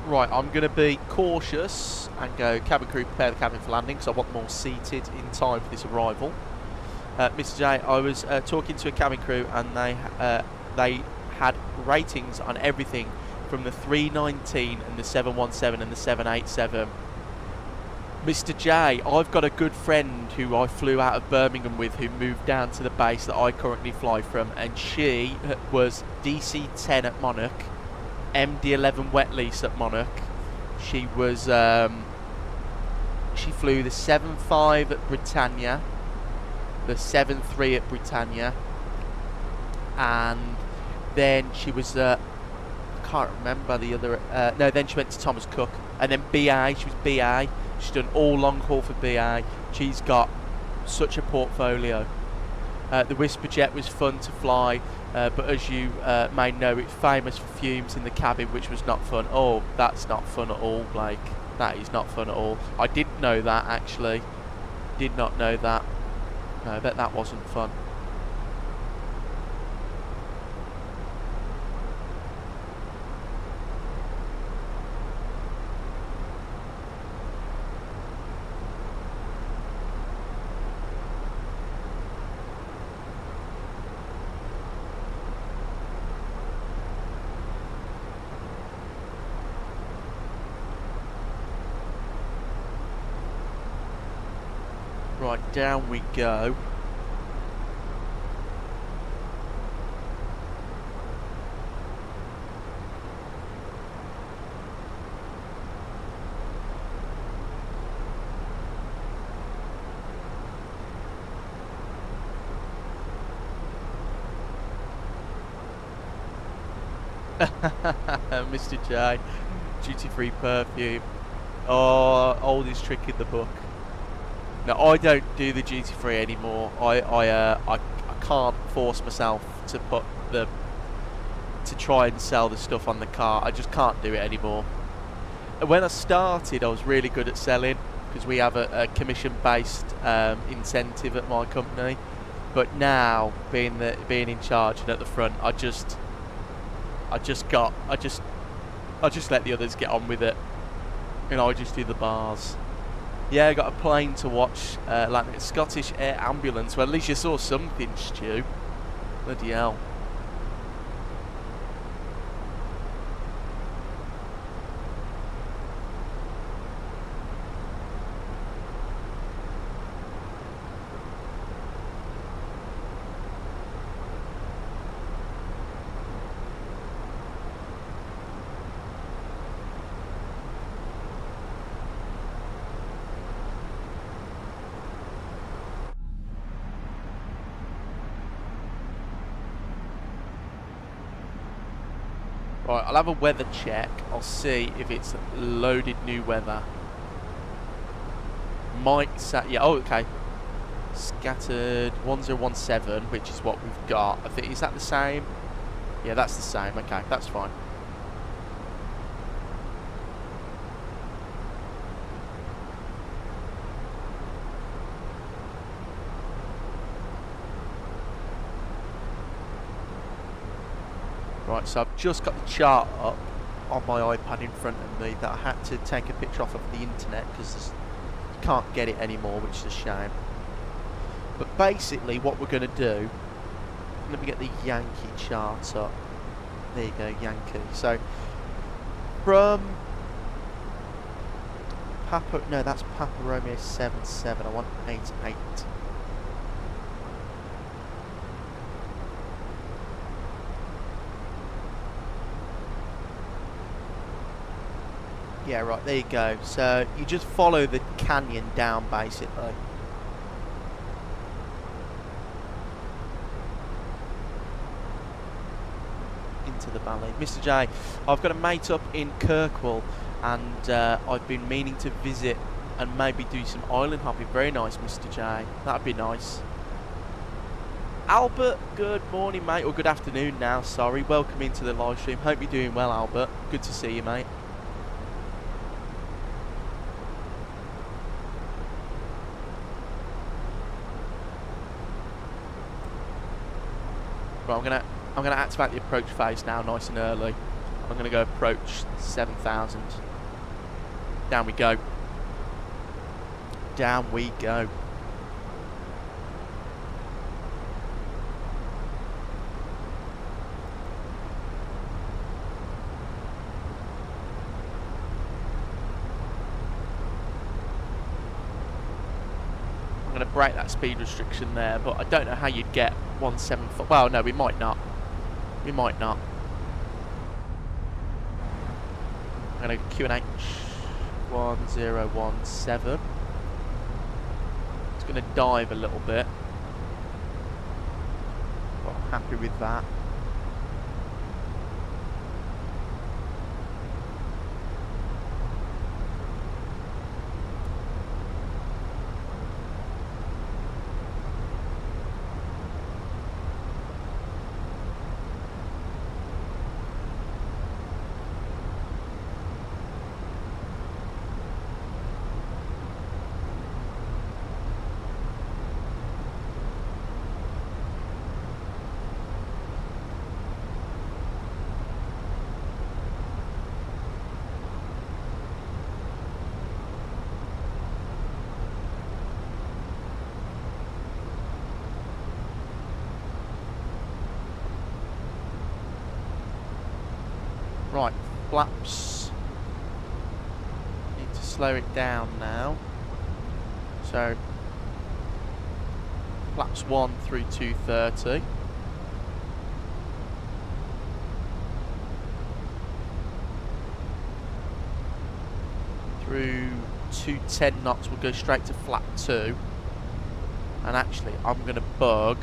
Right, I'm going to be cautious and go cabin crew, prepare the cabin for landing, because I want them all seated in time for this arrival. Mr. J, I was talking to a cabin crew, and they had ratings on everything from the 319 and the 717 and the 787. Mr. J, I've got a good friend who I flew out of Birmingham with, who moved down to the base that I currently fly from, and she was DC-10 at Monarch, MD-11 wet lease at Monarch. She was she flew the 7.5 at Britannia, the 7.3 at Britannia, and then she was I can't remember the other no, then she went to Thomas Cook. And then BA, she was BA. She's done all long haul for BA. She's got such a portfolio. The Whisper Jet was fun to fly, but as you may know, it's famous for fumes in the cabin, which was not fun. Oh, that's not fun at all, Blake. That is not fun at all. I didn't know that, actually. Did not know that. No, I bet that wasn't fun. Right, down we go. Mr. J, duty-free perfume. Oh, oldest trick in the book. No, I don't do the duty-free anymore. I can't force myself to try and sell the stuff on the car. I just can't do it anymore. And when I started, I was really good at selling because we have a commission-based incentive at my company. But now, being in charge and at the front, I just let the others get on with it, and I just do the bars. Yeah, I got a plane to watch, like a Scottish Air Ambulance. Well, at least you saw something, Stu. Bloody hell. Right, I'll have a weather check. I'll see if it's loaded new weather. Might say, yeah, oh, okay. Scattered 1017, which is what we've got. I think, is that the same? Yeah, that's the same. Okay, that's fine. Right, so I've just got the chart up on my iPad in front of me that I had to take a picture off of the internet because you can't get it anymore, which is a shame. But basically what we're going to do, let me get the Yankee chart up. There you go, Yankee. So from Papa, no, that's Papa Romeo 77. I want 88. Yeah, right, there you go. So you just follow the canyon down, basically. Into the valley. Mr. J, I've got a mate up in Kirkwall, and I've been meaning to visit and maybe do some island hopping. Very nice, Mr. J. That'd be nice. Albert, good morning, mate, or good afternoon now, sorry. Welcome into the live stream. Hope you're doing well, Albert. Good to see you, mate. Right, I'm gonna activate the approach phase now, nice and early. I'm gonna go approach 7,000. Down we go. Down we go. I'm gonna break that speed restriction there, but I don't know how you'd get 174. Well, no, we might not. We might not. I'm going to QNH 1017. It's going to dive a little bit. But I'm happy with that. Right, flaps. Need to slow it down now. So, flaps 1 through 230. Through 210 knots, we'll go straight to flap 2. And actually, I'm going to bug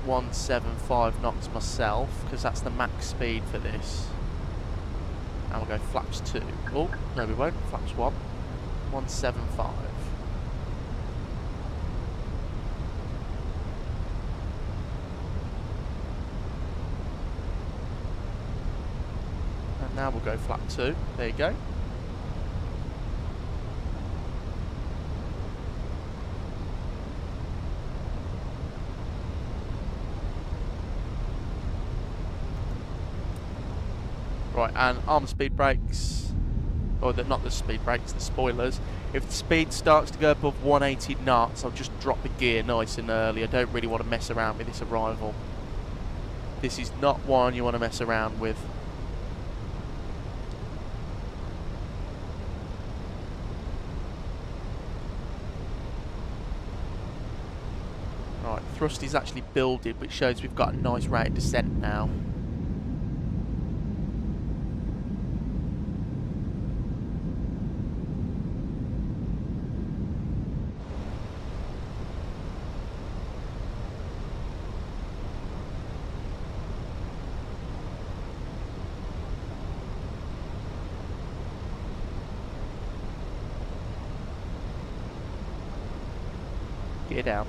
175 knots myself, because that's the max speed for this. And we'll go flaps 2. Oh, no we won't. Flaps 1. 175. And now we'll go flap 2. There you go. Right, and arm speed brakes, or not the speed brakes, the spoilers. If the speed starts to go above 180 knots, I'll just drop the gear nice and early. I don't really want to mess around with this arrival. This is not one you want to mess around with. Right, thrust is actually builded, which shows we've got a nice rate of descent now. Gear down.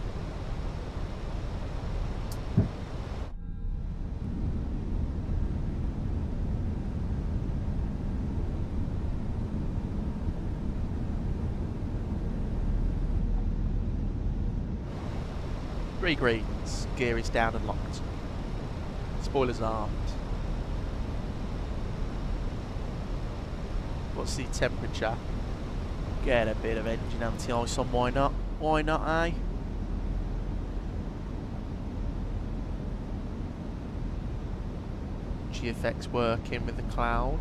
Three greens. Gear is down and locked. Spoilers armed. What's the temperature? Get a bit of engine anti-ice on, why not? Why not, eh? GFX working with the cloud.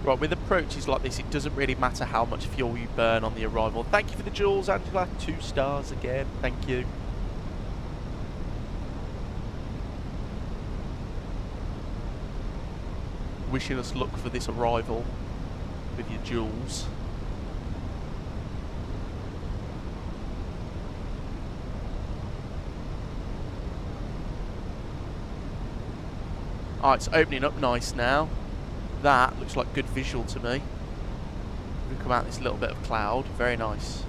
Right, with approaches like this, it doesn't really matter how much fuel you burn on the arrival. Thank you for the jewels, Angela. 2 stars again. Thank you. Wishing us luck for this arrival with your jewels. Alright, it's opening up nice now. That looks like good visual to me. We come out this little bit of cloud. Very nice.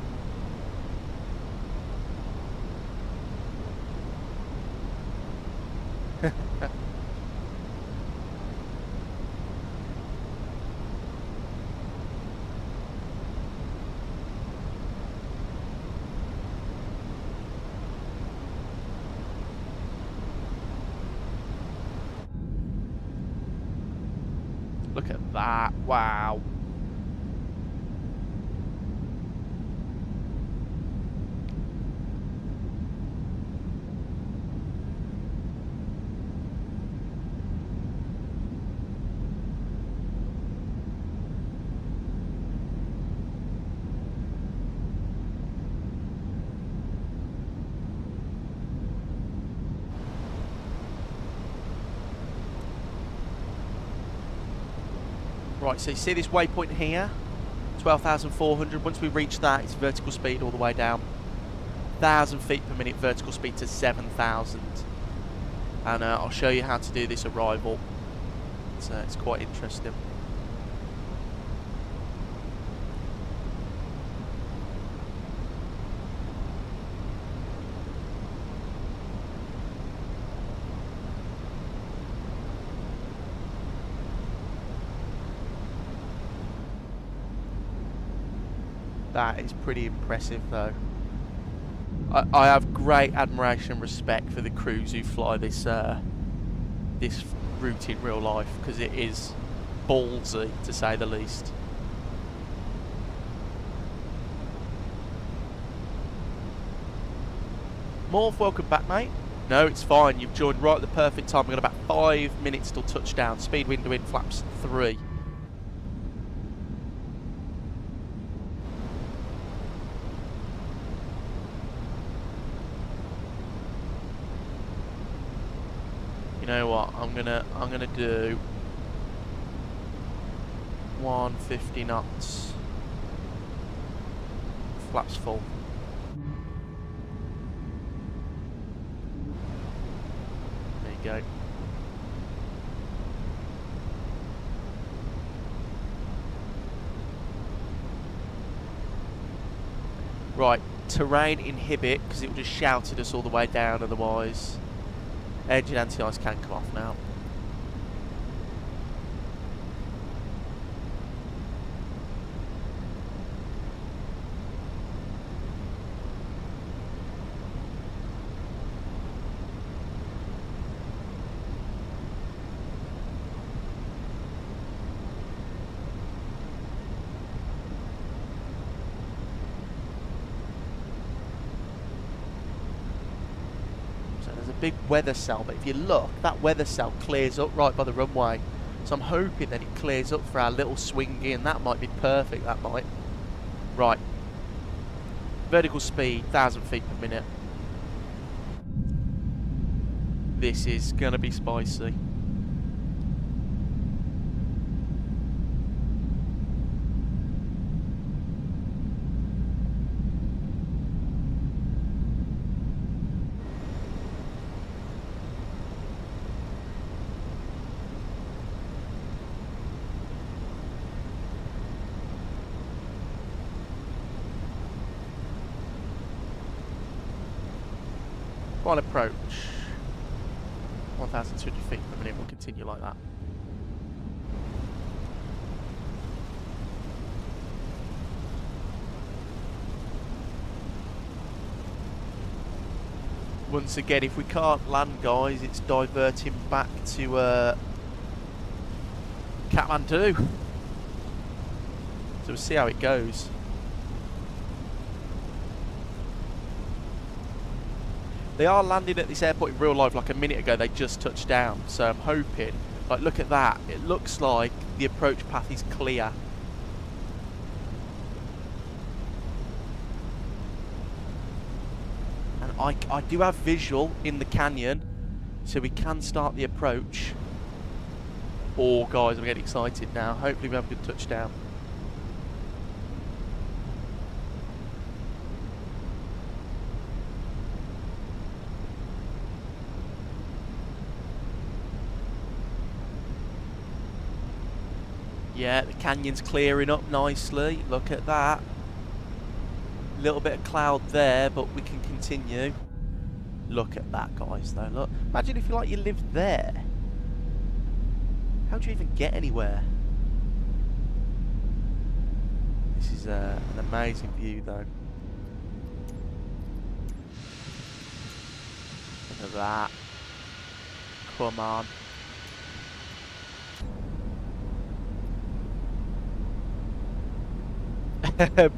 Look at that. Wow. Right, so you see this waypoint here, 12,400. Once we reach that, it's vertical speed all the way down. 1,000 feet per minute, vertical speed to 7,000. And I'll show you how to do this arrival. It's quite interesting. That is pretty impressive, though. I have great admiration and respect for the crews who fly this this route in real life, because it is ballsy, to say the least. Morph, welcome back, mate. No, it's fine. You've joined right at the perfect time. We've got about 5 minutes till touchdown. Speed window in, flaps 3. You know what? I'm gonna do 150 knots. Flaps full. There you go. Right, terrain inhibit, because it would have shouted us all the way down otherwise. Engine anti-ice can come off now. Big weather cell, but if you look, that weather cell clears up right by the runway, so I'm hoping that it clears up for our little swing in. That might be perfect, that might. Right, vertical speed 1,000 feet per minute. This is gonna be spicy. Final approach. 1,200 feet per minute. We'll continue like that. Once again, if we can't land, guys, it's diverting back to Kathmandu. So we'll see how it goes. They are landing at this airport in real life. Like a minute ago, they just touched down. So I'm hoping, like, look at that. It looks like the approach path is clear. And I do have visual in the canyon, so we can start the approach. Oh, guys, I'm getting excited now. Hopefully we have a good touchdown. Yeah, the canyon's clearing up nicely. Look at that. A little bit of cloud there, but we can continue. Look at that, guys, though. Look. Imagine if you lived there. How do you even get anywhere? This is an amazing view, though. Look at that. Come on.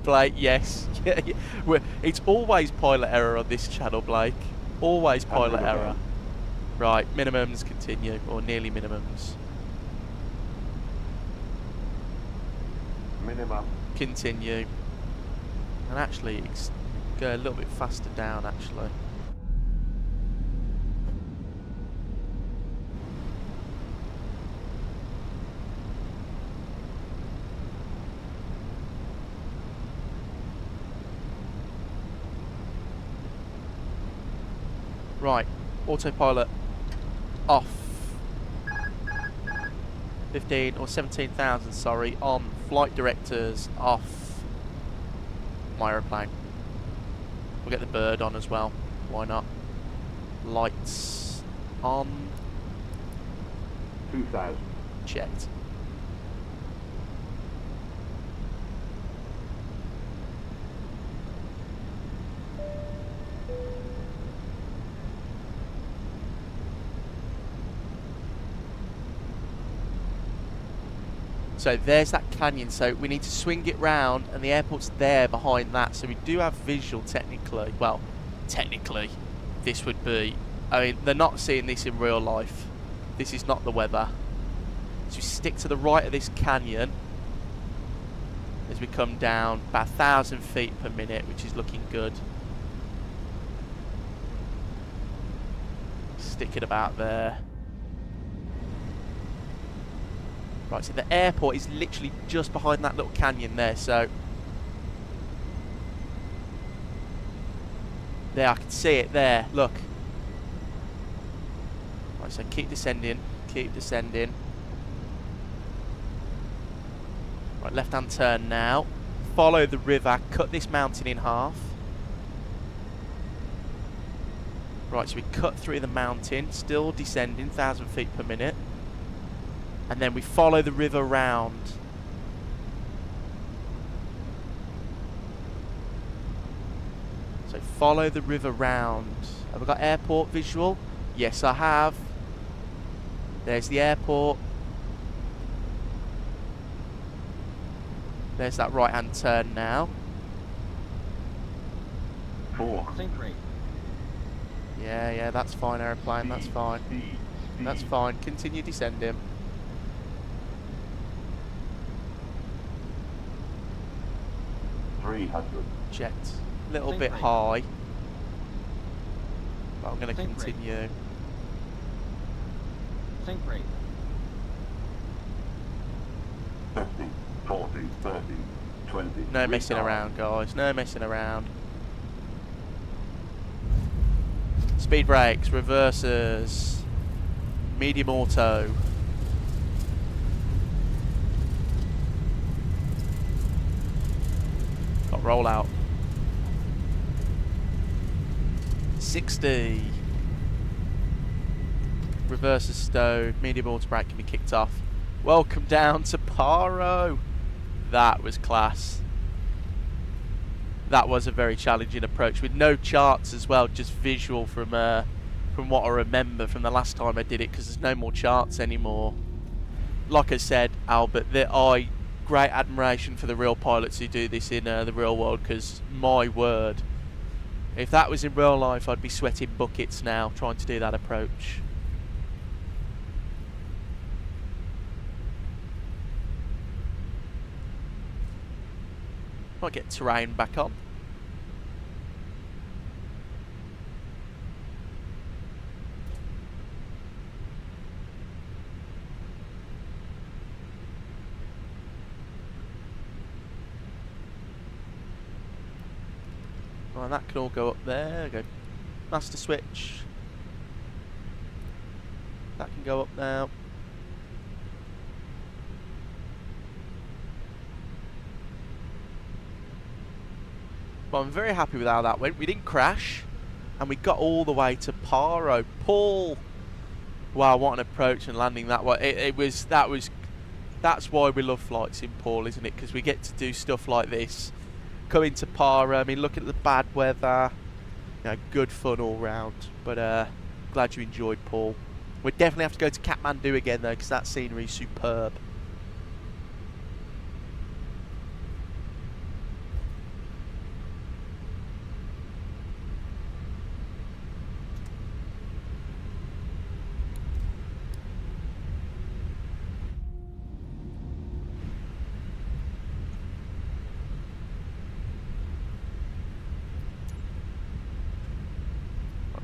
Blake, yes. It's always pilot error on this channel, Blake. Always pilot error. Right, minimums continue, or nearly minimums. Minimum. Continue. And actually, go a little bit faster down, actually. Right, autopilot off. 15 or 17,000, sorry, on. Flight directors off. My aeroplane. We'll get the bird on as well. Why not? Lights on. 2,000. Checked. So there's that canyon, so we need to swing it round, and the airport's there behind that, so we do have visual technically. Well, technically, this would be, I mean, they're not seeing this in real life. This is not the weather. So we stick to the right of this canyon as we come down about 1,000 feet per minute, which is looking good. Stick it about there. Right, so the airport is literally just behind that little canyon there, so there, I can see it there, look. Right, so keep descending, keep descending. Right, left hand turn now. Follow the river, cut this mountain in half. Right, so we cut through the mountain, still descending 1,000 feet per minute. And then we follow the river round. So follow the river round. Have I got airport visual? Yes, I have. There's the airport. There's that right hand turn now. 4. Sink rate. Yeah, that's fine, aeroplane, that's fine. That's fine, continue descending. 300. Jet, little Sink bit rate. high. But I'm going to Sink rate. continue. Sink rate. 50, 40, 30, 20. No messing retard. around, guys, no messing around. Speed brakes, reversers, medium auto. Got roll out. 60. Reversers stowed, medium auto brake can be kicked off. Welcome down to Paro. That was class. That was a very challenging approach with no charts as well, just visual from what I remember from the last time I did it, because there's no more charts anymore. Like I said, Albert, great admiration for the real pilots who do this in the real world, because my word, if that was in real life, I'd be sweating buckets now trying to do that approach. Might get terrain back on. Right, that can all go up there. Go master switch. That can go up now. But I'm very happy with how that went. We didn't crash, and we got all the way to Paro. Paul, wow, what an approach and landing that way. That's why we love flights in Paul, isn't it? Because we get to do stuff like this. Coming to Paro, I mean, look at the bad weather. You know, good fun all round. But glad you enjoyed, Paul. We definitely have to go to Kathmandu again though, because that scenery is superb.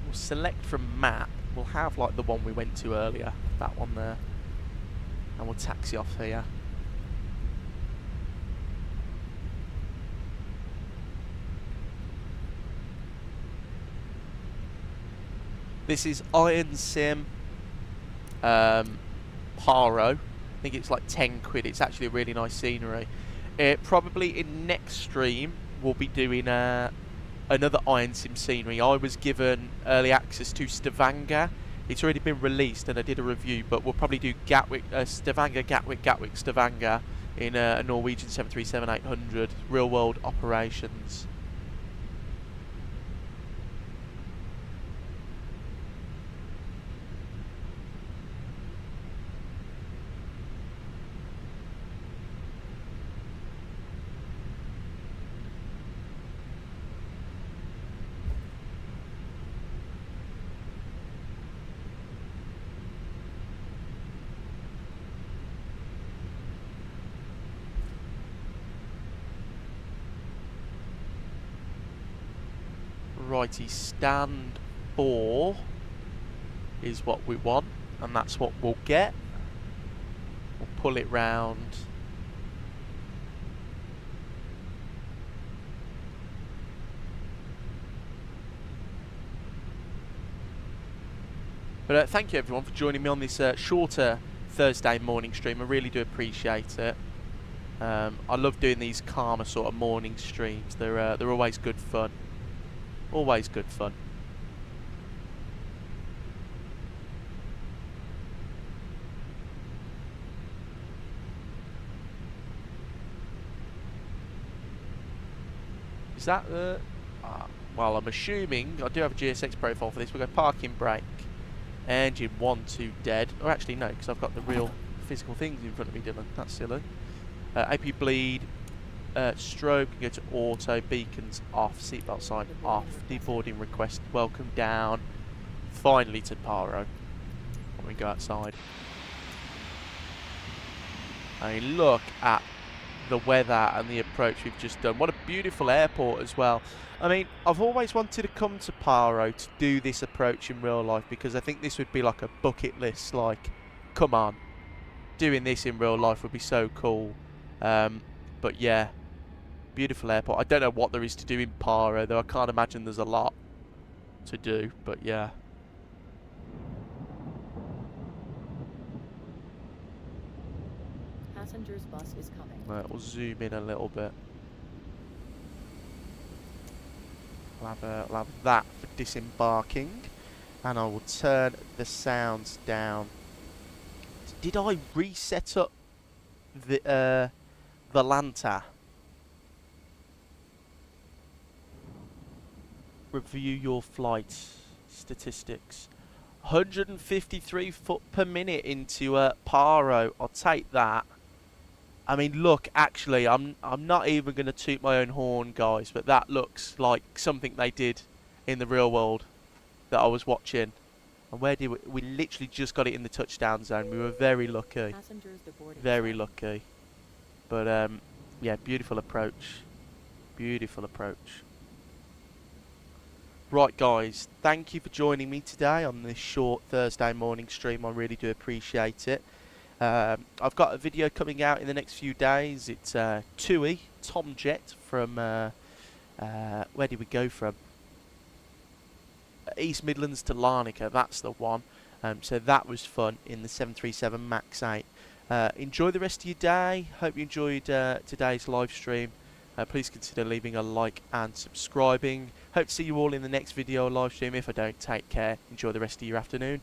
We'll select from map. We'll have like the one we went to earlier, that one there, and we'll taxi off here. This is Aviation-SIM Paro. I think it's like 10 quid. It's actually a really nice scenery. Probably in next stream we'll be doing another Aviation-SIM scenery. I was given early access to Stavanger. It's already been released and I did a review, but we'll probably do Gatwick, Stavanger, Gatwick, Stavanger in a Norwegian 737-800 real world operations. Righty, stand 4 is what we want, and that's what we'll get. We'll pull it round. But thank you everyone for joining me on this shorter Thursday morning stream. I really do appreciate it. I love doing these calmer sort of morning streams. They're always good fun. Always good fun. Is that the... well, I'm assuming I do have a GSX profile for this. We'll go parking brake. Engine 1, 2 dead. Or actually no, because I've got the real physical things in front of me, Dillon. That's silly. AP bleed. Strobe can go to auto. Beacons off. Seatbelt sign off. Deboarding request. Welcome down. Finally to Paro. When we go outside. I mean, look at the weather and the approach we've just done. What a beautiful airport as well. I mean, I've always wanted to come to Paro to do this approach in real life, because I think this would be like a bucket list. Like, come on, doing this in real life would be so cool. But yeah, beautiful airport. I don't know what there is to do in Paro, though. I can't imagine there's a lot to do, but yeah. Passengers bus is coming. Right, we'll zoom in a little bit. I'll have that for disembarking, and I will turn the sounds down. Did I reset up the Lanta? Review your flight statistics. 153 foot per minute into Paro. I'll take that. I mean, look, actually, I'm not even going to toot my own horn, guys, but that looks like something they did in the real world that I was watching. And where did we literally just got it in the touchdown zone. We were very lucky. Passengers deboarding. Very lucky. But, yeah, beautiful approach. Beautiful approach. Right, guys, thank you for joining me today on this short Thursday morning stream. I really do appreciate it. I've got a video coming out in the next few days. It's TUI, Tom Jet from, where did we go from? East Midlands to Larnaca, that's the one. So that was fun in the 737 MAX 8. Enjoy the rest of your day. Hope you enjoyed today's live stream. Please consider leaving a like and subscribing. Hope to see you all in the next video or live stream. If I don't, take care. Enjoy the rest of your afternoon.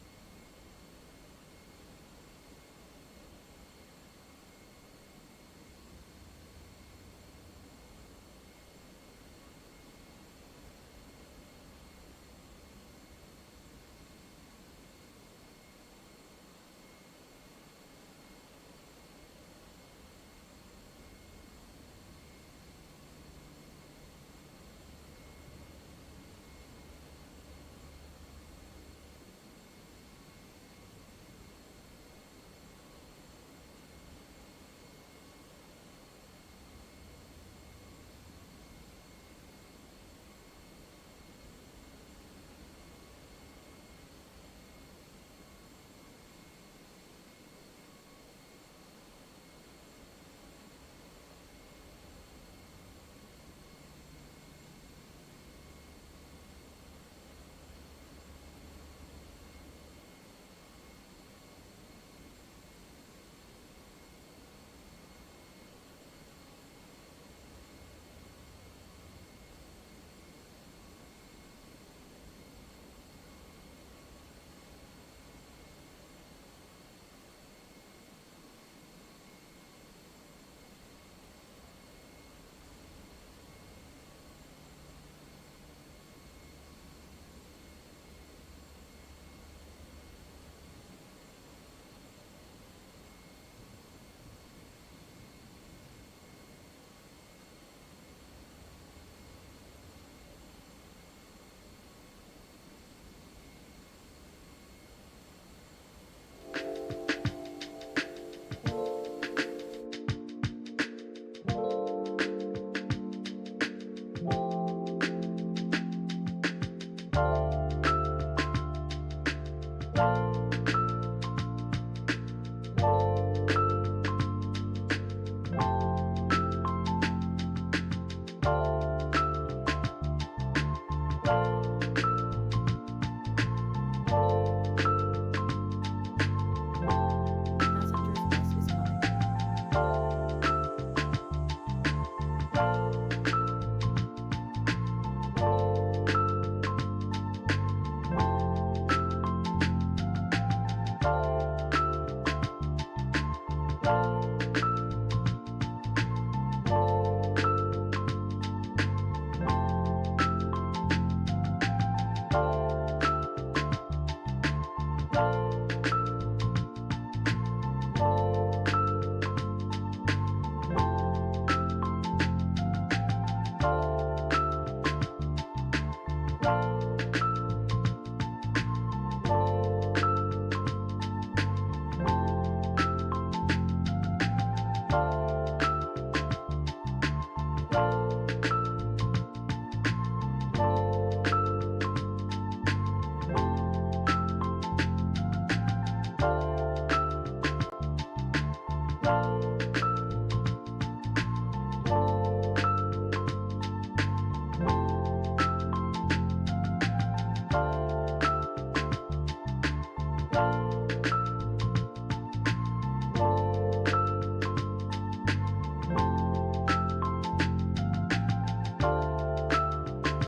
Airbus